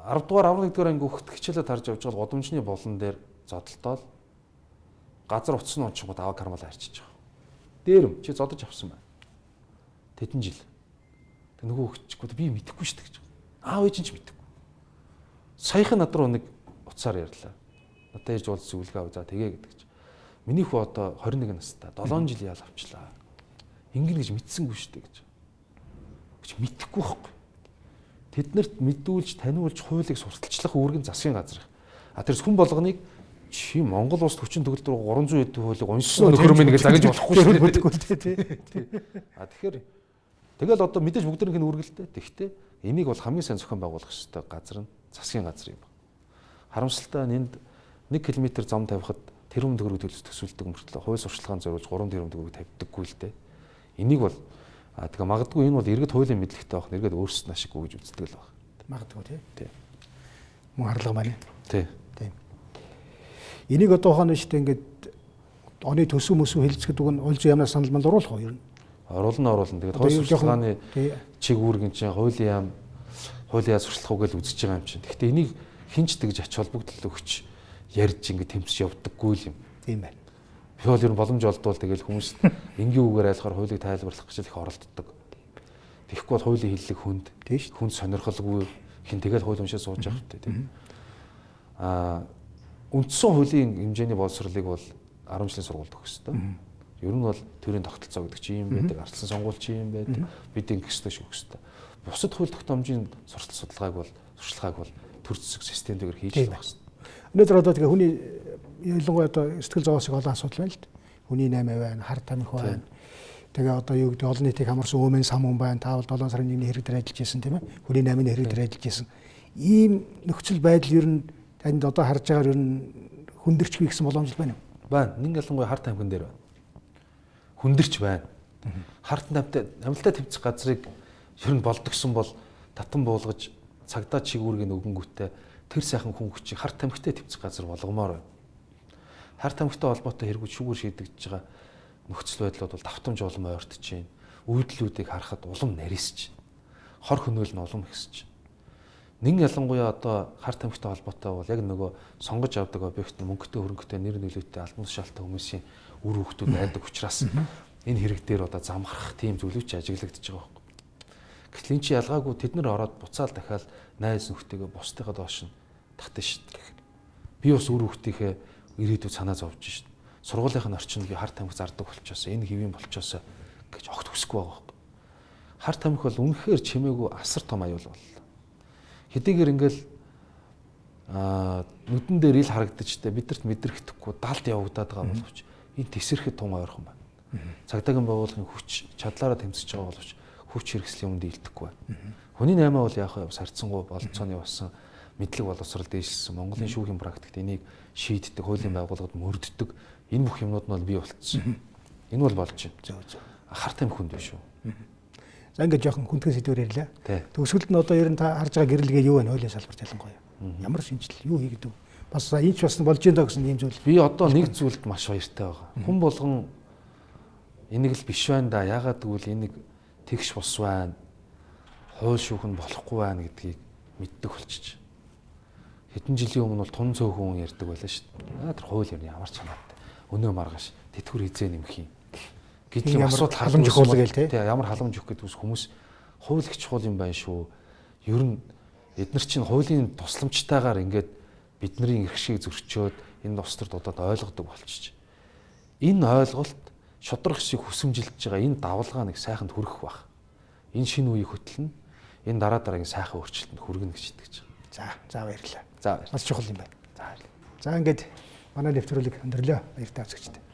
10 дугаар 11 дугаар анги өгөхт хичээлээ тарж явж байгаа гудамжны болон дээр зодтолтол газар утас нь унчихгууд аваа кармал арчиж байгаа. Дээрэм чи зодож авсан байна. Тэдэн жил. Тэг нөгөө өгчихгүй би мэдэхгүй шүү дээ гэж. Аав ээж нь ч мэдэхгүй. Саяхан над руу нэг утсаар ярьлаа. Надад ирж уулз зөвлөгөө аваа за тэгээ гэдэг чи. Миний хүү одоо 21 настай 7 жил яал авчлаа. Ингэн гэж мэдсэнгүй шүү дээ гэж. Гэж мэдэхгүй байхгүй. Тэднэрт мэдүүлж таниулж хуулийг сурталчлах үүрэг нь засгийн газар. А тэр хүн болгоныг чи Монгол улс хүчин төгөлдөр 300 эд хуулийг уншсан нөхөр минь гэж загаж болохгүй шүү дээ. А тэгэхээр тэгэл одоо мэдээж бүгдэрийнх нь үргэлтэй. Тэгвэл энийг бол хамгийн сайн зохион байгуулах ёстой газар нь засгийн газар юм. Харамсалтай энд 1 км зам тавихад тэрбум төгрөг төсөлдөг мөртлөө хууль сурчлагын зориулж 3 тэрбум төгрөг тавьдаггүй л дээ. Энийг бол тэгээ магадгүй энэ бол иргэд хуулийн мэдлэгтэй байх, иргэд өөрсдөө ашиггүй гэж үздэг л байна. Магадгүй тий. Мөн харлага маань. Тий. Энийг одоо ухааны штэ ингээд оны төсөв мөсөв хэлцгэдэг нь улс ямнаас санал мал оруулах уу ер нь? оруулна. Тэгээд хууль сурталчилгааны чиг үүргэн чинь хуулийн сурчлах уу гэж үзэж байгаа юм чинь. Гэхдээ энийг хинч тэгж ач холбогдол өгч ярьж ингэ тэмцэж явдаггүй юм. Тийм байна. Би бол ер нь боломж олдвол тэгэл хүмүүс энгийн үгээр айлахаар хуулийг тайлбарлах гэж их оролддог. Тэгэхгүй бол хуулийн хиллэг хүнд сонирхолгүй хин тэгэл хууль уншиж сууж явах хэрэгтэй тийм. Үндсэн хуулийн хэмжээний боловсролыг бол 10 жилийн сургуульд өгөх хэрэгтэй. Ер нь бол төрийн тогтолцоо гэдэг чинь юм байдаг, ардсан сонгуульч юм байдаг. Бид ингэх ёстой шүү хэрэгтэй. Бусад хууль тогтоомжийн сурталчилгааг бол төр зэсэг системтэйгээр хийж байгаа хэрэгтэй. Өнөөдөр одоо тэгээ хүний ялангуяа одоо сэтгэл зовоосыг олон асуудал байна л дээ. Хүний 8 байна, хар тамхи байна. Тэгээ одоо юу гэдэг олон нийтийг хамарсан өөмэн сам хүн байна. Таавал 7 сарын 1-ний хэрэг дээр ажиллаж байсан тийм ээ. Хүний 8-ны хэрэг дээр ажиллаж байсан. Ийм нөхцөл байдал ер нь танд одоо харж байгаагаар ер нь хүндэрч би гэсэн боломж байна уу? Байна. Нэг ялангуяа хар тамхин дээр байна. Хүндэрч байна. Харт амлалтаа тэмцэх газрыг ер нь болдгсон бол татан буулгаж цагдаа чиг үүргийг өгөнгүүтээ тэр сайхан хүн хүчийг хар тамхитай тэмцэх газар болгомоор байна. Хар тамхитай холбоотой хэрэгүүд шүүгээр шийдэгдэж байгаа нөхцөл байдлууд бол давтамж улам ойртож байна. Үйлдэлүүдийг харахад улам нарийсж байна. Хор хөнөөл нь улам ихсэж байна. Нэг ялангуяа одоо хар тамхитай холбоотой бол яг нөгөө сонгож авдаг объект нь мөнгөтэй хөрөнгөтэй нэр нөлөөтэй албан тушаалтай хүмүүсийн үр хөвгтүүд найдаг учраас энэ хэрэг дээр одоо замгарах тийм зүйлүүч ажиглагдаж байгаа байхгүй. Гэтэл эн чинь ялгаагүй тэд нар ороод буцаал дахиад найз нөхдөйгөө бусдыгаа доош нь татна шүү дээ. Би бас үр хөвгтийнхээ ирээдүйд санаа зовж шүү дээ. Сургуулийн орчинд би хар тамхи зардаг болчоосоо энэ хэвийн болчоосоо гэж огт хүсэхгүй байгаа байхгүй. Хар тамхи бол үнэхээр чимээгүй асар том аюул боллоо. Хэдийгээр ингээл нүдэн дээр ил харагдаж тэ бидэрт мэдрэхдэггүй далд явагдаад байгаа боловч энэ тесрэхэд тун ойрхон байна. Цагдаагийн байгууллагын хүч чадлаараа тэмцэж байгаа боловч хүч хэрэгслийн өмнө дийлдэхгүй байна. Хүний 8 бол яг сарцсангуй болцооны болсон мэдлэг боловсрол дээшилсэн Монголын шүүхийн практикт энийг шийддэг, хуулийн байгууллагад мөрддөг энэ бүх юмнууд нь бол бий болцсон. Энэ бол болж байна. Хар тамхи хүнд биш шүү. За ингээд жоохон хүндхэн сэдвээр ярьлаа. Төгсгөлд нь одоо ер нь та харж байгаа гэрэлгээ юу вэ хуулийн салбарт ялангуяа? Ямар шинжилэл юу хийгээд вэ? Бас энэ ч бас болж байна гэсэн юм зүйл. Би одоо нэг зүйлд маш баяртай байгаа. Хүн болгон энийг л биш байна да. Яагаад гэвэл энийг тэгш бус байна. Хууль шүүхэн болохгүй байна гэдгийг мэддэг болчих. Хэдэн жилийн өмнө бол тун цөөхөн ярьдаг байлаа шүү дээ. Тэр хууль юм ямар ч хамаатай. Өнөө маргааш тэтгэвэр хизээ нэмэх юм. Гэтэл асуудал халамж өгөх гээл тий. Ямар халамж өгөх гэдэг хүмүүс хууль их чухал юм байна шүү. Ер нь эдгээр чинь хуулийн тусламжтайгаар ингээд бидний эрх шиг зөрчөөд энэ тус төр дудаад ойлгодог болчих. Энэ ойлголт шудрах шиг хүсэмжилж байгаа энэ давлгаа нэг сайханд хүрэх байх. Энэ шинэ үеийг хөтлөн энэ дараа дараагийн сайхан өөрчлөлтөнд хүргэнэ гэж итгэж байгаа. За баярлалаа. За маш чухал юм байна. За ингээд манай нэвтрүүлэг өндөрлөө. Баяртай үзэгчдээ.